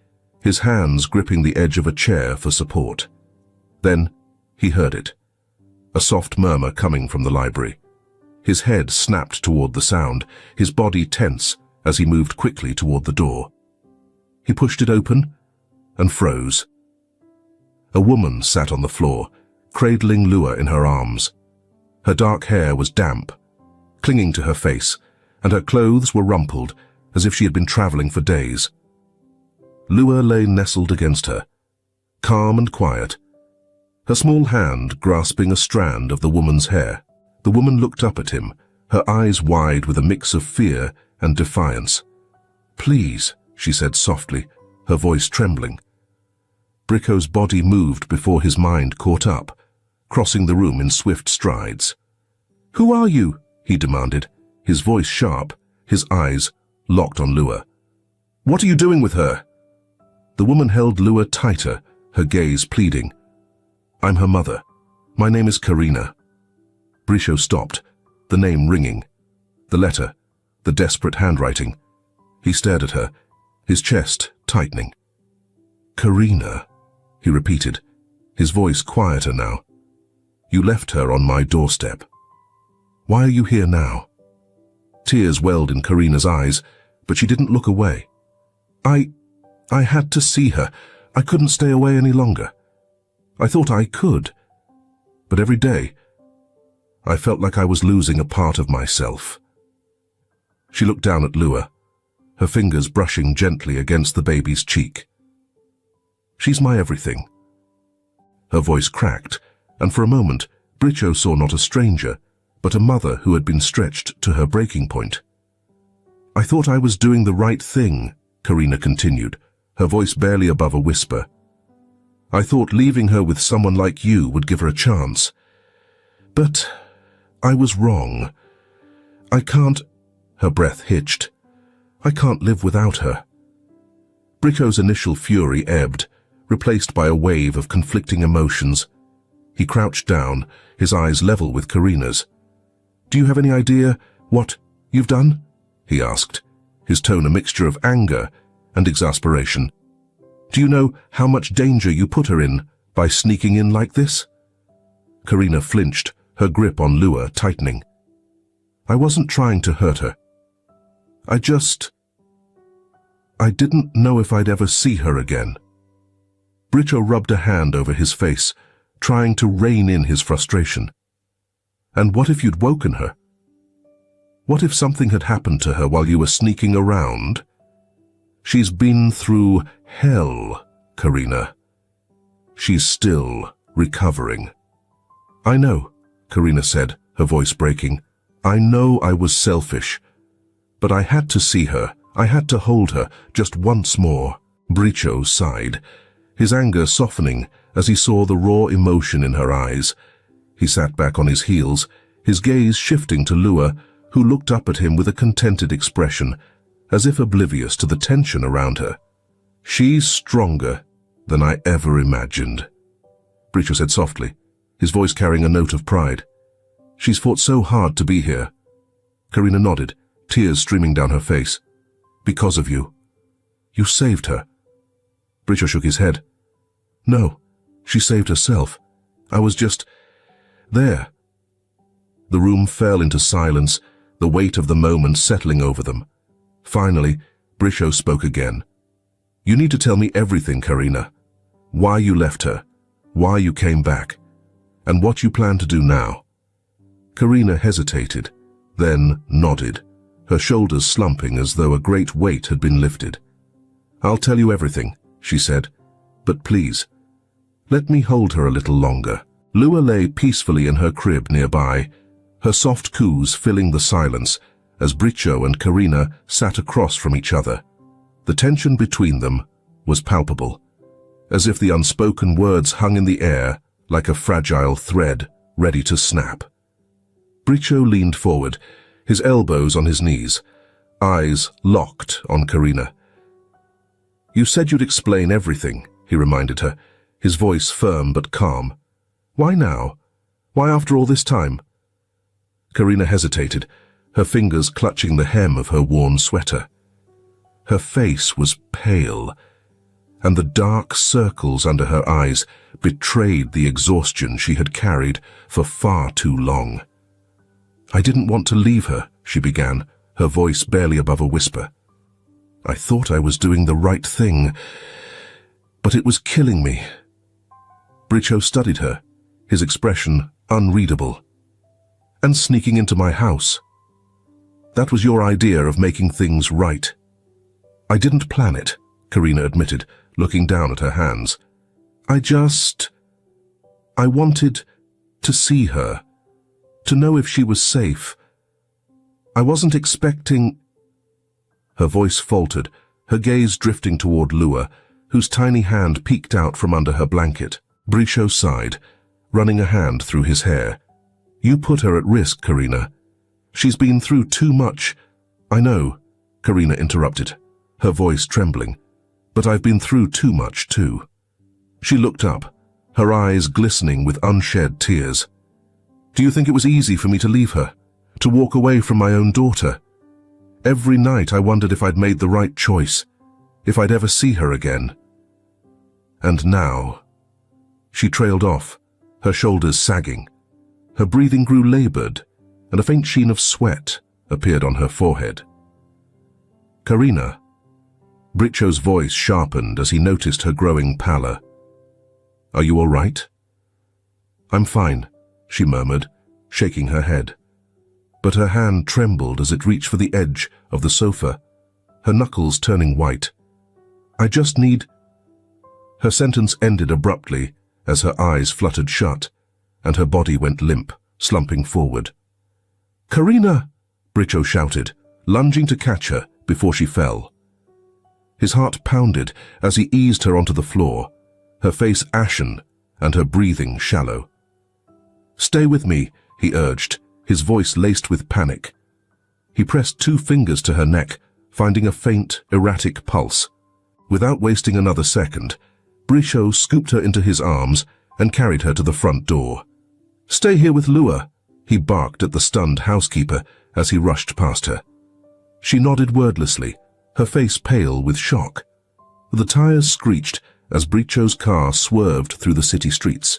his hands gripping the edge of a chair for support. Then he heard it, a soft murmur coming from the library. His head snapped toward the sound, his body tense as he moved quickly toward the door. He pushed it open and froze. A woman sat on the floor, cradling Lua in her arms. Her dark hair was damp, clinging to her face, and her clothes were rumpled, as if she had been traveling for days. Lua lay nestled against her, calm and quiet, her small hand grasping a strand of the woman's hair. The woman looked up at him, her eyes wide with a mix of fear and defiance. "Please," she said softly, her voice trembling. Brico's body moved before his mind caught up, crossing the room in swift strides. "Who are you?" he demanded, his voice sharp, his eyes locked on Lua. "What are you doing with her?" The woman held Lua tighter, her gaze pleading. "I'm her mother. My name is Karina." Brico stopped, the name ringing. The letter, the desperate handwriting. He stared at her, his chest tightening. "Karina," he repeated, his voice quieter now. "You left her on my doorstep. Why are you here now?" Tears welled in Karina's eyes, but she didn't look away. I had to see her. I couldn't stay away any longer. I thought I could. But every day, I felt like I was losing a part of myself. She looked down at Lua, her fingers brushing gently against the baby's cheek. "She's my everything." Her voice cracked, and for a moment, Brico saw not a stranger, but a mother who had been stretched to her breaking point. "I thought I was doing the right thing," Karina continued, her voice barely above a whisper. "I thought leaving her with someone like you would give her a chance. But I was wrong. I can't—" Her breath hitched. "I can't live without her." Brico's initial fury ebbed, replaced by a wave of conflicting emotions. He crouched down, his eyes level with Karina's. "Do you have any idea what you've done?" he asked, his tone a mixture of anger and exasperation. "Do you know how much danger you put her in by sneaking in like this?" Karina flinched, her grip on Lua tightening. I wasn't trying to hurt her. I didn't know if I'd ever see her again. Bricho rubbed a hand over his face, trying to rein in his frustration. And what if you'd woken her? What if something had happened to her while you were sneaking around? She's been through hell, Karina. She's still recovering. I know, Karina said, her voice breaking. I know I was selfish, but I had to see her. I had to hold her just once more. Bricho sighed, his anger softening as he saw the raw emotion in her eyes. He sat back on his heels, his gaze shifting to Lua, who looked up at him with a contented expression, as if oblivious to the tension around her. She's stronger than I ever imagined, Bricho said softly, his voice carrying a note of pride. She's fought so hard to be here. Karina nodded, tears streaming down her face. Because of you. You saved her. Bricho shook his head. No, she saved herself. I was just there. The room fell into silence, the weight of the moment settling over them. Finally, Bricho spoke again. You need to tell me everything, Karina. Why you left her, why you came back, and what you plan to do now. Karina hesitated, then nodded, her shoulders slumping as though a great weight had been lifted. I'll tell you everything, she said, but please, let me hold her a little longer. Lua lay peacefully in her crib nearby, her soft coos filling the silence as Bricho and Karina sat across from each other. The tension between them was palpable, as if the unspoken words hung in the air like a fragile thread ready to snap. Bricho leaned forward, his elbows on his knees, eyes locked on Karina. You said you'd explain everything, he reminded her, his voice firm but calm. Why now? Why after all this time? Karina hesitated, her fingers clutching the hem of her worn sweater. Her face was pale, and the dark circles under her eyes betrayed the exhaustion she had carried for far too long. I didn't want to leave her, she began, her voice barely above a whisper. I thought I was doing the right thing, but it was killing me. Bricho studied her, his expression unreadable. And sneaking into my house. That was your idea of making things right. I didn't plan it, Karina admitted, looking down at her hands. I wanted to see her, to know if she was safe. I wasn't expecting... Her voice faltered, her gaze drifting toward Lua, whose tiny hand peeked out from under her blanket. Bricho sighed, running a hand through his hair. You put her at risk, Karina. She's been through too much. I know, Karina interrupted, her voice trembling, but I've been through too much too. She looked up, her eyes glistening with unshed tears. Do you think it was easy for me to leave her, to walk away from my own daughter? Every night I wondered if I'd made the right choice, if I'd ever see her again. And now... She trailed off, her shoulders sagging. Her breathing grew labored, and a faint sheen of sweat appeared on her forehead. Karina. Bricho's voice sharpened as he noticed her growing pallor. Are you all right? I'm fine, she murmured, shaking her head. But her hand trembled as it reached for the edge of the sofa, her knuckles turning white. I just need... Her sentence ended abruptly as her eyes fluttered shut, and her body went limp, slumping forward. Karina! Bricho shouted, lunging to catch her before she fell. His heart pounded as he eased her onto the floor, her face ashen and her breathing shallow. Stay with me, he urged, his voice laced with panic. He pressed 2 fingers to her neck, finding a faint, erratic pulse. Without wasting another second, Bricho scooped her into his arms and carried her to the front door. Stay here with Lua, he barked at the stunned housekeeper as he rushed past her. She nodded wordlessly, her face pale with shock. The tires screeched as Bricho's car swerved through the city streets.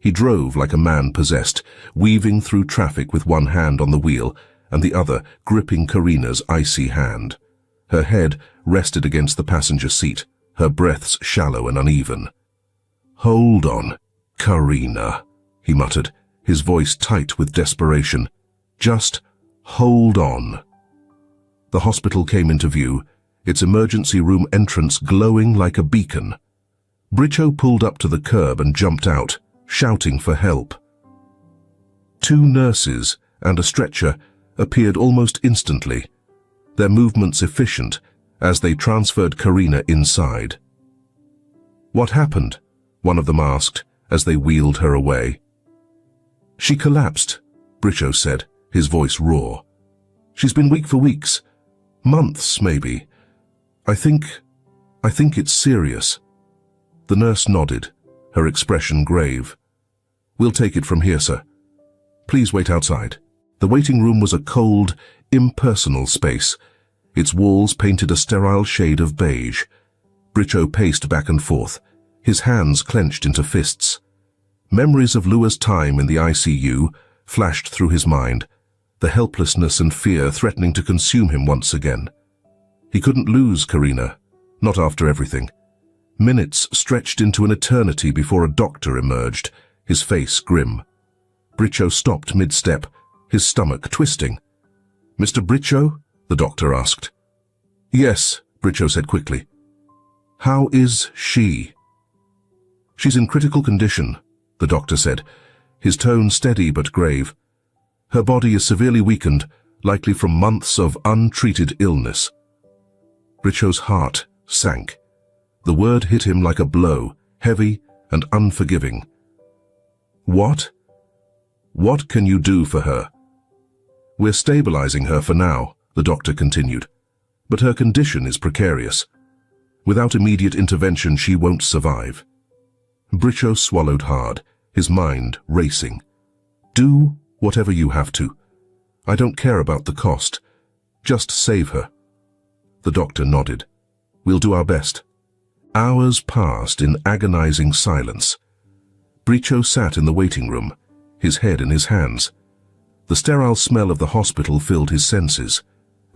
He drove like a man possessed, weaving through traffic with one hand on the wheel and the other gripping Karina's icy hand. Her head rested against the passenger seat, her breaths shallow and uneven. "Hold on, Karina," he muttered, his voice tight with desperation. "Just hold on." The hospital came into view, its emergency room entrance glowing like a beacon. Bricho pulled up to the curb and jumped out, shouting for help. Two nurses and a stretcher appeared almost instantly, their movements efficient as they transferred Karina inside. "What happened?" one of them asked as they wheeled her away. "She collapsed," Bricho said, his voice raw. "She's been weak for weeks, months maybe. I think it's serious." The nurse nodded, her expression grave. "We'll take it from here, sir. Please wait outside." The waiting room was a cold, impersonal space, its walls painted a sterile shade of beige. Bricho paced back and forth, his hands clenched into fists. Memories of Lua's time in the ICU flashed through his mind, the helplessness and fear threatening to consume him once again. He couldn't lose Karina, not after everything. Minutes stretched into an eternity before a doctor emerged, his face grim. Bricho stopped mid-step, his stomach twisting. "Mr. Bricho?" the doctor asked. "Yes," Bricho said quickly. "How is she?" "She's in critical condition," the doctor said, his tone steady but grave. "Her body is severely weakened, likely from months of untreated illness." Bricho's heart sank. The word hit him like a blow, heavy and unforgiving. "What? What can you do for her?" "We're stabilizing her for now," the doctor continued, "but her condition is precarious. Without immediate intervention, she won't survive." Bricho swallowed hard, his mind racing. "Do whatever you have to. I don't care about the cost. Just save her." The doctor nodded. "We'll do our best." Hours passed in agonizing silence. Bricho sat in the waiting room, his head in his hands. The sterile smell of the hospital filled his senses,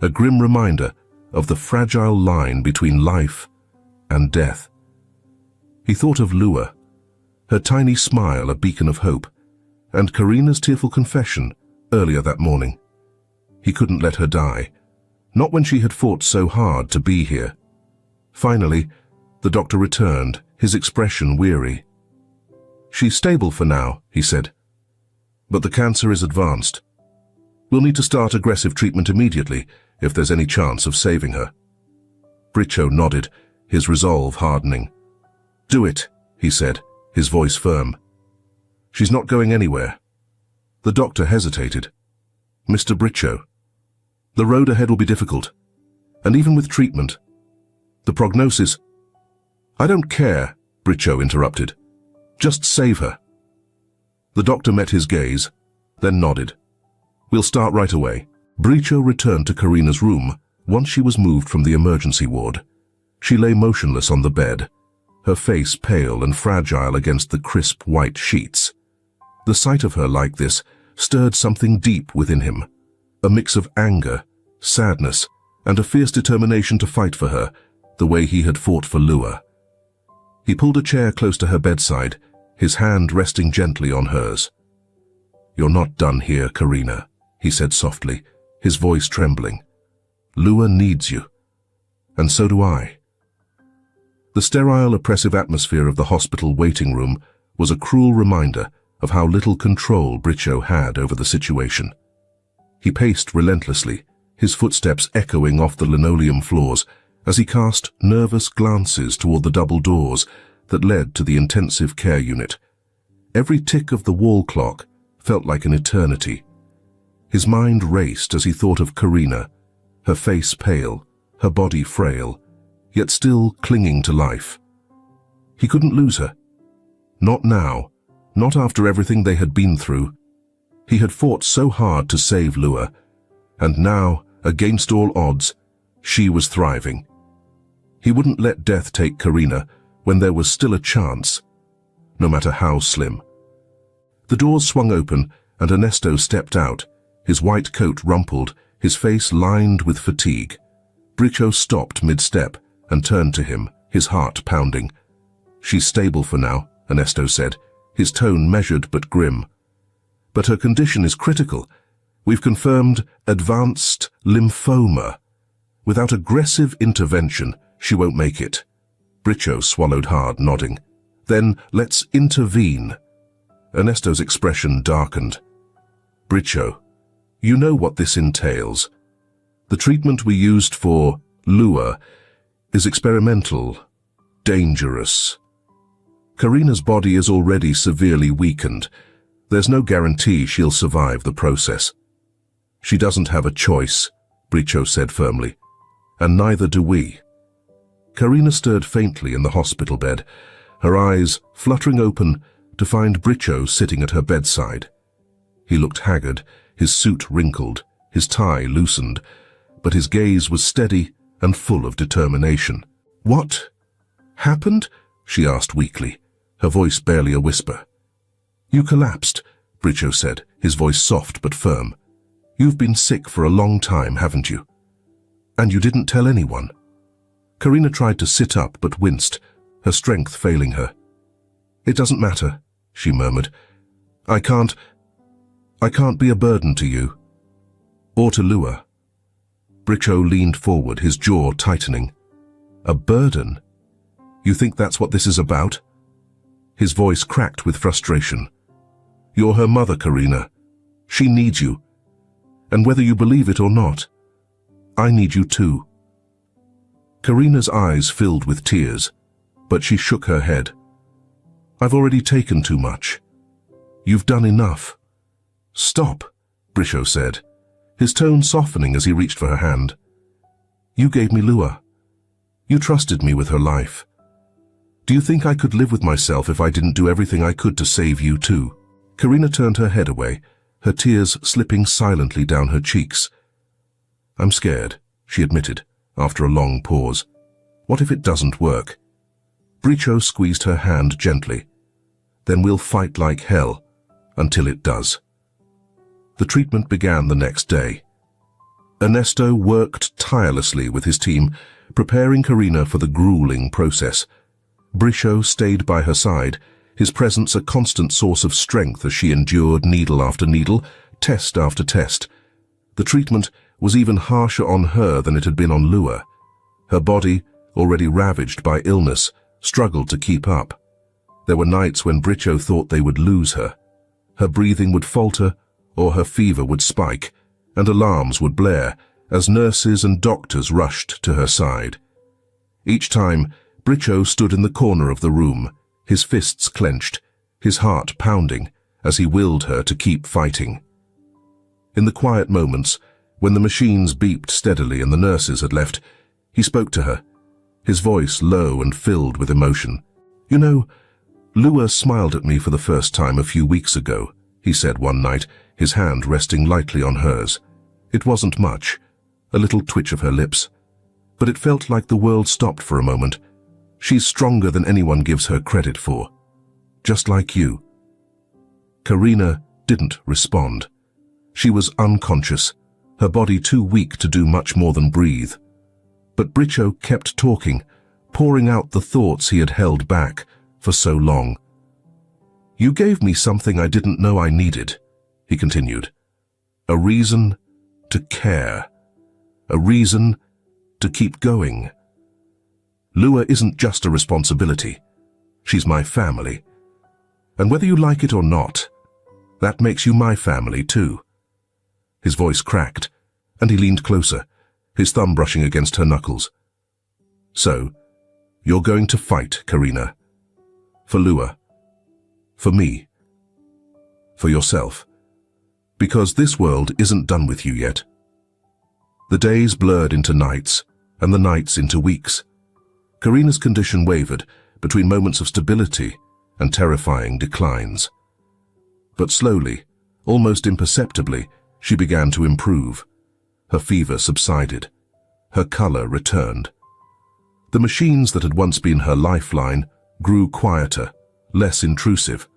a grim reminder of the fragile line between life and death. He thought of Lua, her tiny smile a beacon of hope, and Karina's tearful confession earlier that morning. He couldn't let her die, not when she had fought so hard to be here. Finally, the doctor returned, his expression weary. "She's stable for now," he said, "but the cancer is advanced. We'll need to start aggressive treatment immediately if there's any chance of saving her." Bricho nodded, his resolve hardening. "Do it," he said, his voice firm. "She's not going anywhere." The doctor hesitated. "Mr. Bricho, the road ahead will be difficult, and even with treatment, the prognosis—" "I don't care," Bricho interrupted. "Just save her." The doctor met his gaze, then nodded. "We'll start right away." Bricho returned to Karina's room once she was moved from the emergency ward. She lay motionless on the bed, her face pale and fragile against the crisp white sheets. The sight of her like this stirred something deep within him, a mix of anger, sadness, and a fierce determination to fight for her, the way he had fought for Lua. He pulled a chair close to her bedside, his hand resting gently on hers. "You're not done here, Karina," he said softly, his voice trembling. "Lua needs you, and so do I." The sterile, oppressive atmosphere of the hospital waiting room was a cruel reminder of how little control Bricho had over the situation. He paced relentlessly, his footsteps echoing off the linoleum floors as he cast nervous glances toward the double doors that led to the intensive care unit. Every tick of the wall clock felt like an eternity. His mind raced as he thought of Karina, her face pale, her body frail, yet still clinging to life. He couldn't lose her. Not now, not after everything they had been through. He had fought so hard to save Lua, and now, against all odds, she was thriving. He wouldn't let death take Karina when there was still a chance, no matter how slim. The doors swung open and Ernesto stepped out, his white coat rumpled, his face lined with fatigue. Bricho stopped mid-step and turned to him, his heart pounding. "She's stable for now," Ernesto said, his tone measured but grim. "But her condition is critical. We've confirmed advanced lymphoma. Without aggressive intervention, she won't make it." Bricho swallowed hard, nodding. "Then let's intervene." Ernesto's expression darkened. "Bricho, you know what this entails. The treatment we used for Lua is experimental, dangerous. Karina's body is already severely weakened. There's no guarantee she'll survive the process." "She doesn't have a choice," Bricho said firmly, "and neither do we." Karina stirred faintly in the hospital bed, her eyes fluttering open to find Bricho sitting at her bedside. He looked haggard, his suit wrinkled, his tie loosened, but his gaze was steady and full of determination. "What happened?" she asked weakly, her voice barely a whisper. "You collapsed," Bricho said, his voice soft but firm. "You've been sick for a long time, haven't you? And you didn't tell anyone." Karina tried to sit up but winced, her strength failing her. "It doesn't matter," she murmured. I can't be a burden to you. Or to Lua." Bricho leaned forward, his jaw tightening. "A burden? You think that's what this is about?" His voice cracked with frustration. "You're her mother, Karina. She needs you. And whether you believe it or not, I need you too." Karina's eyes filled with tears, but she shook her head. "I've already taken too much. You've done enough." "Stop," Bricho said, his tone softening as he reached for her hand. "You gave me Lua. You trusted me with her life. Do you think I could live with myself if I didn't do everything I could to save you too?" Karina turned her head away, her tears slipping silently down her cheeks. "I'm scared," she admitted, after a long pause. "What if it doesn't work?" Bricho squeezed her hand gently. "Then we'll fight like hell, until it does." The treatment began the next day. Ernesto worked tirelessly with his team, preparing Karina for the grueling process. Bricho stayed by her side, his presence a constant source of strength as she endured needle after needle, test after test. The treatment was even harsher on her than it had been on Lua. Her body, already ravaged by illness, struggled to keep up. There were nights when Bricho thought they would lose her. Her breathing would falter, or her fever would spike, and alarms would blare as nurses and doctors rushed to her side. Each time, Bricho stood in the corner of the room, his fists clenched, his heart pounding, as he willed her to keep fighting. In the quiet moments, when the machines beeped steadily and the nurses had left, he spoke to her, his voice low and filled with emotion. "You know, Lua smiled at me for the first time a few weeks ago," he said one night, his hand resting lightly on hers. It wasn't much, a little twitch of her lips, but it felt like the world stopped for a moment. "She's stronger than anyone gives her credit for. Just like you." Karina didn't respond. She was unconscious, her body too weak to do much more than breathe. But Bricho kept talking, pouring out the thoughts he had held back for so long. "You gave me something I didn't know I needed," he continued. "A reason to care. A reason to keep going. Lua isn't just a responsibility. She's my family. And whether you like it or not, that makes you my family too." His voice cracked, and he leaned closer, his thumb brushing against her knuckles. "So, you're going to fight, Karina. For Lua. For me. For yourself. Because this world isn't done with you yet." The days blurred into nights, and the nights into weeks. Karina's condition wavered between moments of stability and terrifying declines. But slowly, almost imperceptibly, she began to improve. Her fever subsided. Her color returned. The machines that had once been her lifeline grew quieter, less intrusive.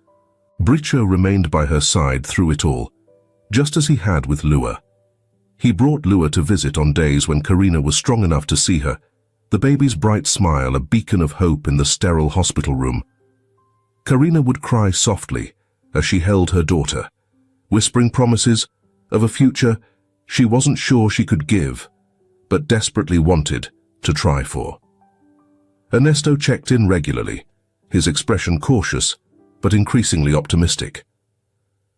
Bricho remained by her side through it all, just as he had with Lua. He brought Lua to visit on days when Karina was strong enough to see her, the baby's bright smile a beacon of hope in the sterile hospital room. Karina would cry softly as she held her daughter, whispering promises of a future she wasn't sure she could give, but desperately wanted to try for. Ernesto checked in regularly, his expression cautious, but increasingly optimistic.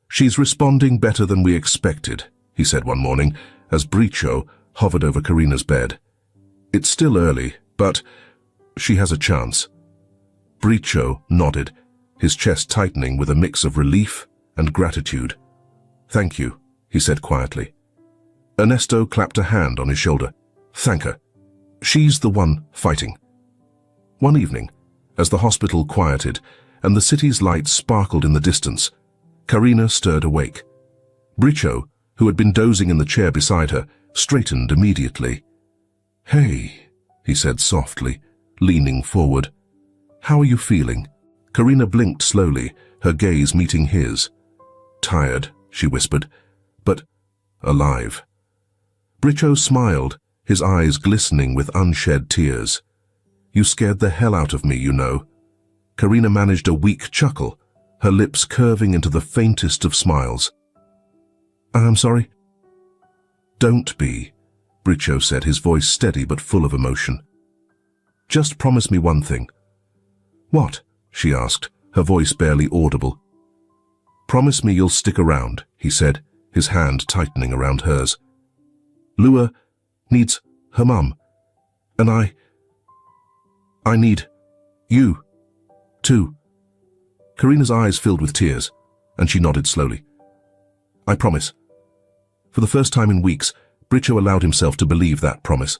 "She's responding better than we expected," he said one morning as Bricho hovered over Karina's bed. "It's still early, but she has a chance." Bricho nodded, his chest tightening with a mix of relief and gratitude. "Thank you," he said quietly. Ernesto clapped a hand on his shoulder. "Thank her. She's the one fighting." One evening, as the hospital quieted and the city's lights sparkled in the distance, Karina stirred awake. Bricho, who had been dozing in the chair beside her, straightened immediately. "Hey," he said softly, leaning forward. "How are you feeling?" Karina blinked slowly, her gaze meeting his. "Tired," she whispered, "but alive." Bricho smiled, his eyes glistening with unshed tears. "You scared the hell out of me, you know." Karina managed a weak chuckle, her lips curving into the faintest of smiles. "I'm sorry." "Don't be," Bricho said, his voice steady but full of emotion. "Just promise me one thing." "What?" she asked, her voice barely audible. "Promise me you'll stick around," he said, his hand tightening around hers. "Lua needs her mum, and I need you, too." Karina's eyes filled with tears, and she nodded slowly. "I promise." For the first time in weeks, Bricho allowed himself to believe that promise.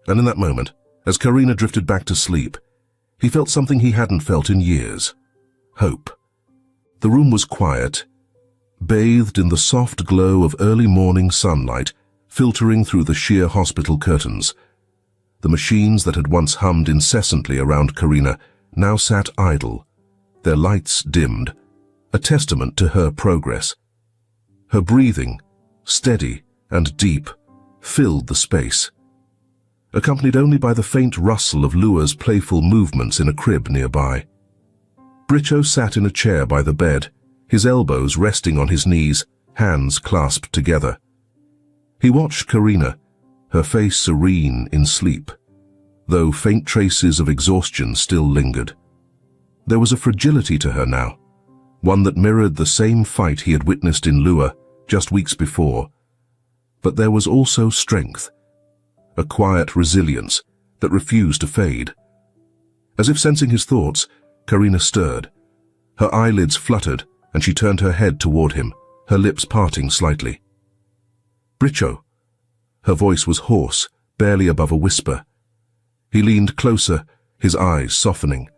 And in that moment, as Karina drifted back to sleep, he felt something he hadn't felt in years: hope. The room was quiet, bathed in the soft glow of early morning sunlight filtering through the sheer hospital curtains. The machines that had once hummed incessantly around Karina now sat idle, their lights dimmed, a testament to her progress. Her breathing, steady and deep, filled the space, accompanied only by the faint rustle of Lua's playful movements in a crib nearby. Bricho sat in a chair by the bed, his elbows resting on his knees, hands clasped together. He watched Karina, her face serene in sleep, though faint traces of exhaustion still lingered. There was a fragility to her now, one that mirrored the same fight he had witnessed in Lua just weeks before. But there was also strength, a quiet resilience that refused to fade. As if sensing his thoughts, Karina stirred. Her eyelids fluttered, and she turned her head toward him, her lips parting slightly. "Bricho." Her voice was hoarse, barely above a whisper. He leaned closer, his eyes softening.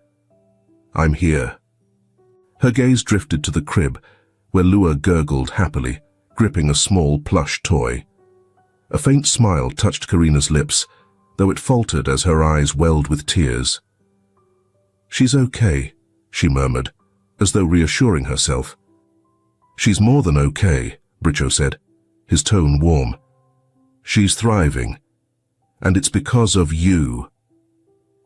"I'm here." Her gaze drifted to the crib, where Lua gurgled happily, gripping a small plush toy. A faint smile touched Karina's lips, though it faltered as her eyes welled with tears. "She's okay," she murmured, as though reassuring herself. "She's more than okay," Bricho said, his tone warm. "She's thriving, and it's because of you."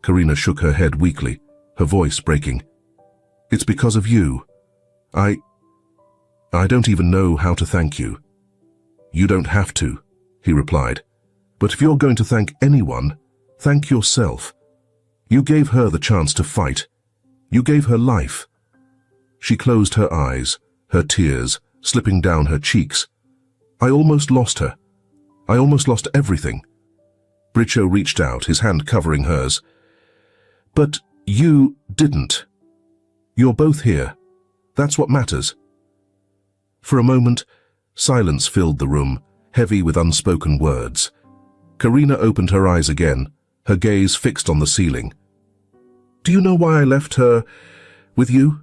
Karina shook her head weakly, her voice breaking. "It's because of you. I don't even know how to thank you." "You don't have to," he replied. "But if you're going to thank anyone, thank yourself. You gave her the chance to fight. You gave her life." She closed her eyes, her tears slipping down her cheeks. "I almost lost her. I almost lost everything." Bricho reached out, his hand covering hers. "But you didn't. You're both here. That's what matters." For a moment, silence filled the room, heavy with unspoken words. Karina opened her eyes again, her gaze fixed on the ceiling. "Do you know why I left her with you?"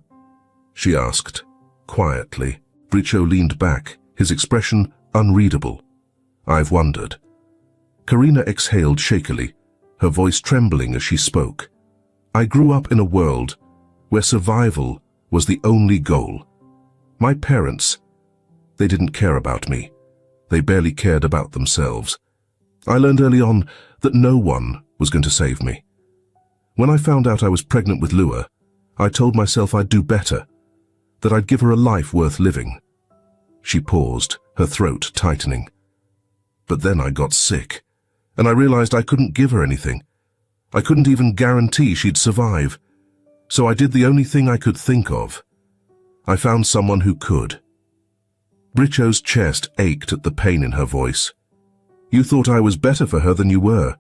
she asked, quietly. Bricho leaned back, his expression unreadable. "I've wondered." Karina exhaled shakily, her voice trembling as she spoke. "I grew up in a world where survival was the only goal. My parents, they didn't care about me. They barely cared about themselves. I learned early on that no one was going to save me. When I found out I was pregnant with Lua, I told myself I'd do better, that I'd give her a life worth living. She paused, her throat tightening. But then I got sick, and I realized I couldn't give her anything. I couldn't even guarantee she'd survive. So I did the only thing I could think of. I found someone who could. Bricho's chest ached at the pain in her voice. You thought I was better for her than you were.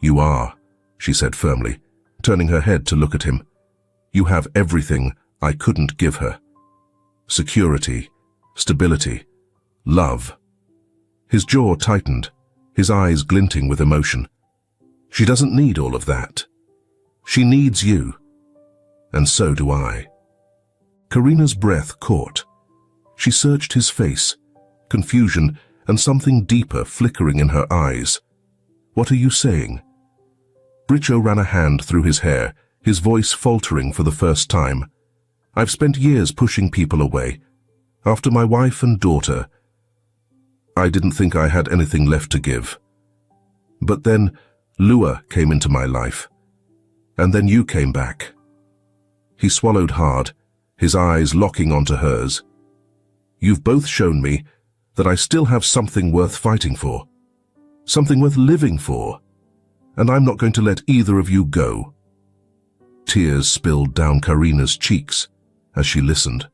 You are, she said firmly, turning her head to look at him. You have everything I couldn't give her. Security, stability, love. His jaw tightened, his eyes glinting with emotion. She doesn't need all of that. She needs you. And so do I. Karina's breath caught. She searched his face, confusion and something deeper flickering in her eyes. What are you saying? Bricho ran a hand through his hair, his voice faltering for the first time. I've spent years pushing people away. After my wife and daughter, I didn't think I had anything left to give. But then Lua came into my life. And then you came back. He swallowed hard, his eyes locking onto hers. You've both shown me that I still have something worth fighting for, something worth living for, and I'm not going to let either of you go. Tears spilled down Karina's cheeks as she listened,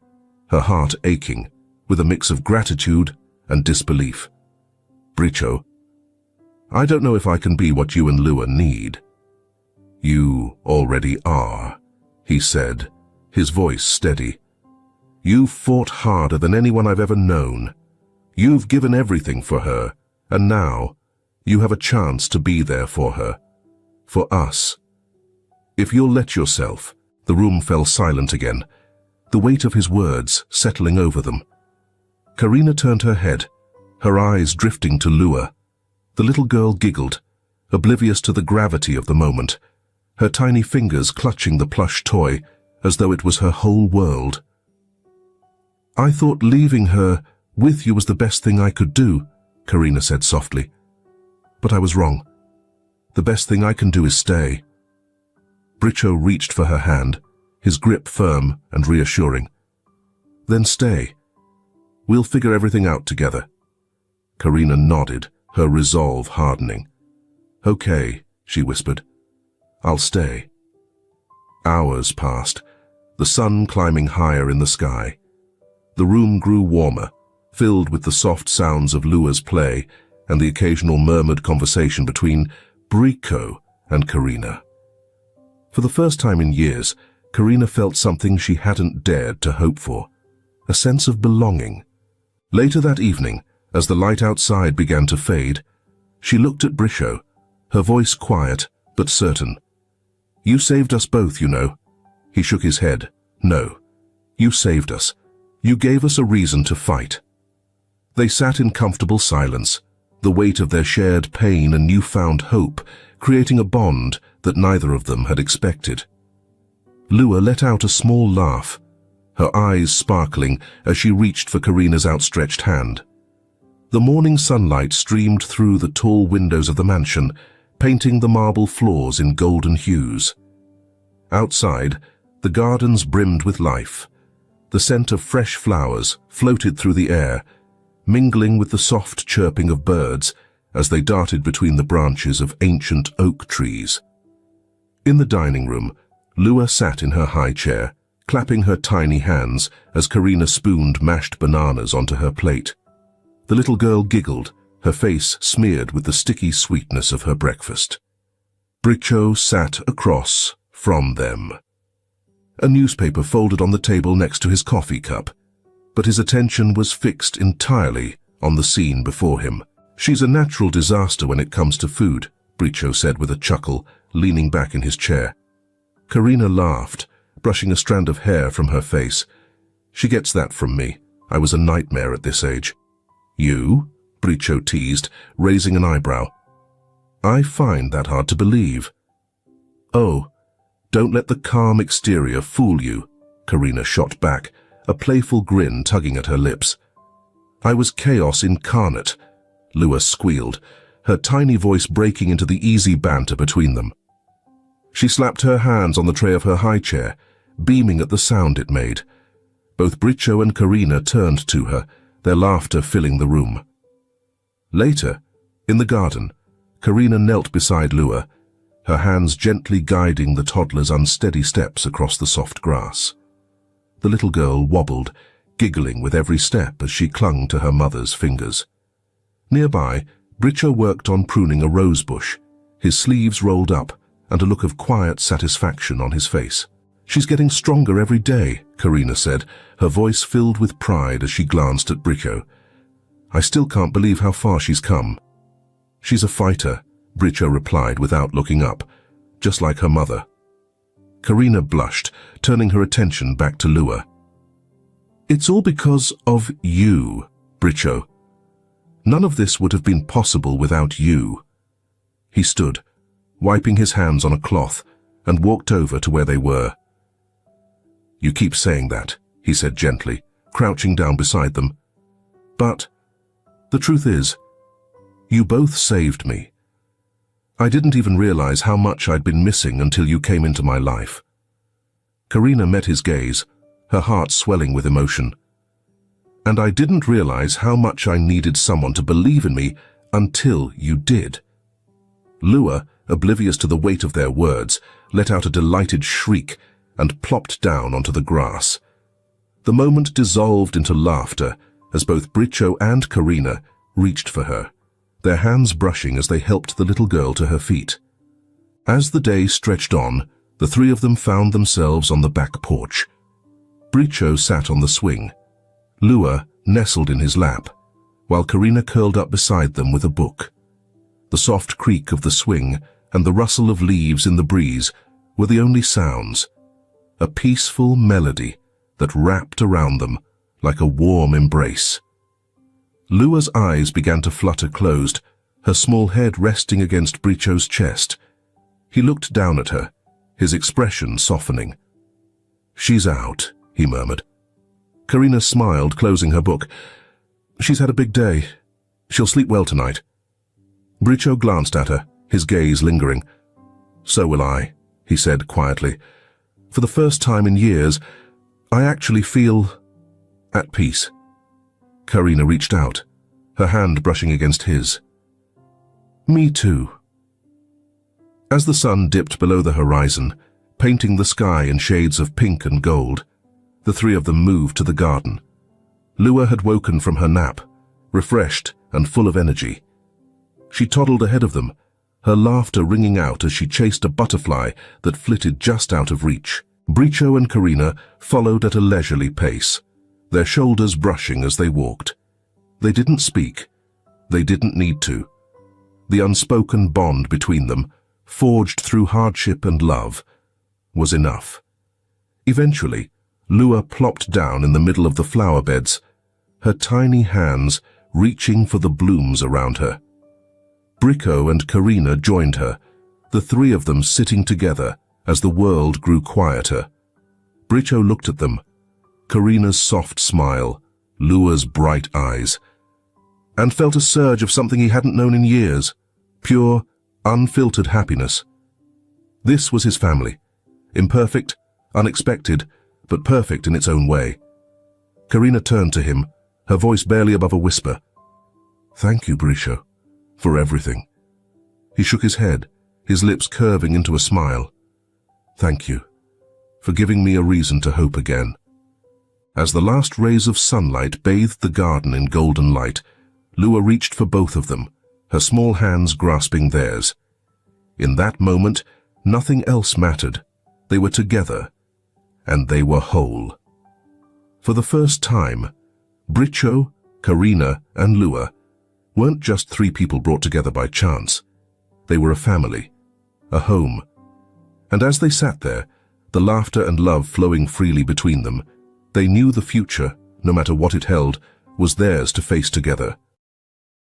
her heart aching with a mix of gratitude and disbelief. Bricho, I don't know if I can be what you and Lua need. You already are, he said, his voice steady. You've fought harder than anyone I've ever known. You've given everything for her, and now you have a chance to be there for her, for us. If you'll let yourself. The room fell silent again, the weight of his words settling over them. Karina turned her head, her eyes drifting to Lua. The little girl giggled, oblivious to the gravity of the moment, her tiny fingers clutching the plush toy as though it was her whole world. I thought leaving her with you was the best thing I could do, Karina said softly. But I was wrong. The best thing I can do is stay. Bricho reached for her hand, his grip firm and reassuring. Then stay. We'll figure everything out together. Karina nodded, her resolve hardening. Okay, she whispered. I'll stay. Hours passed, the sun climbing higher in the sky. The room grew warmer, filled with the soft sounds of Lua's play and the occasional murmured conversation between Bricho and Karina. For the first time in years, Karina felt something she hadn't dared to hope for, a sense of belonging. Later that evening, as the light outside began to fade, she looked at Bricho, her voice quiet but certain. You saved us both, you know. He shook his head. No, you saved us. You gave us a reason to fight. They sat in comfortable silence, the weight of their shared pain and newfound hope creating a bond that neither of them had expected. Lua let out a small laugh, her eyes sparkling as she reached for Karina's outstretched hand. The morning sunlight streamed through the tall windows of the mansion, painting the marble floors in golden hues. Outside, the gardens brimmed with life. The scent of fresh flowers floated through the air, mingling with the soft chirping of birds as they darted between the branches of ancient oak trees. In the dining room, Lua sat in her high chair, clapping her tiny hands as Karina spooned mashed bananas onto her plate. The little girl giggled, her face smeared with the sticky sweetness of her breakfast. Bricho sat across from them. A newspaper folded on the table next to his coffee cup, but his attention was fixed entirely on the scene before him. She's a natural disaster when it comes to food, Bricho said with a chuckle, leaning back in his chair. Karina laughed, brushing a strand of hair from her face. She gets that from me. I was a nightmare at this age. You? Bricho teased, raising an eyebrow. I find that hard to believe. Oh, don't let the calm exterior fool you, Karina shot back, a playful grin tugging at her lips. "I was chaos incarnate," Lua squealed, her tiny voice breaking into the easy banter between them. She slapped her hands on the tray of her high chair, beaming at the sound it made. Both Bricho and Karina turned to her, their laughter filling the room. Later, in the garden, Karina knelt beside Lua, her hands gently guiding the toddler's unsteady steps across the soft grass. The little girl wobbled, giggling with every step as she clung to her mother's fingers. Nearby, Bricho worked on pruning a rose bush, his sleeves rolled up and a look of quiet satisfaction on his face. "She's getting stronger every day," Karina said, her voice filled with pride as she glanced at Bricho. "I still can't believe how far she's come." "She's a fighter," Bricho replied without looking up, just like her mother. Karina blushed, turning her attention back to Lua. "It's all because of you, Bricho. None of this would have been possible without you." He stood, wiping his hands on a cloth, and walked over to where they were. "You keep saying that," he said gently, crouching down beside them. "But the truth is, you both saved me. I didn't even realize how much I'd been missing until you came into my life." Karina met his gaze, her heart swelling with emotion. "And I didn't realize how much I needed someone to believe in me until you did." Lua, oblivious to the weight of their words, let out a delighted shriek and plopped down onto the grass. The moment dissolved into laughter as both Bricho and Karina reached for her, their hands brushing as they helped the little girl to her feet. As the day stretched on, the three of them found themselves on the back porch. Bricho sat on the swing, Lua nestled in his lap, while Karina curled up beside them with a book. The soft creak of the swing and the rustle of leaves in the breeze were the only sounds, a peaceful melody that wrapped around them like a warm embrace. Lua's eyes began to flutter closed, her small head resting against Bricho's chest. He looked down at her, his expression softening. "She's out," he murmured. Karina smiled, closing her book. "She's had a big day. She'll sleep well tonight." Bricho glanced at her, his gaze lingering. "So will I," he said quietly. "For the first time in years, I actually feel at peace." Karina reached out, her hand brushing against his. "Me too." As the sun dipped below the horizon, painting the sky in shades of pink and gold, the three of them moved to the garden. Lua had woken from her nap, refreshed and full of energy. She toddled ahead of them, her laughter ringing out as she chased a butterfly that flitted just out of reach. Bricho and Karina followed at a leisurely pace, their shoulders brushing as they walked. They didn't speak. They didn't need to. The unspoken bond between them, forged through hardship and love, was enough. Eventually, Lua plopped down in the middle of the flower beds, her tiny hands reaching for the blooms around her. Bricho and Karina joined her, the three of them sitting together as the world grew quieter. Bricho looked at them, Karina's soft smile, Lua's bright eyes, and felt a surge of something he hadn't known in years, pure, unfiltered happiness. This was his family, imperfect, unexpected, but perfect in its own way. Karina turned to him, her voice barely above a whisper. "Thank you, Bricho, for everything." He shook his head, his lips curving into a smile. "Thank you, for giving me a reason to hope again." As the last rays of sunlight bathed the garden in golden light, Lua reached for both of them, her small hands grasping theirs. In that moment, nothing else mattered. They were together, and they were whole. For the first time, Bricho, Karina, and Lua weren't just three people brought together by chance. They were a family, a home. And as they sat there, the laughter and love flowing freely between them, they knew the future, no matter what it held, was theirs to face together.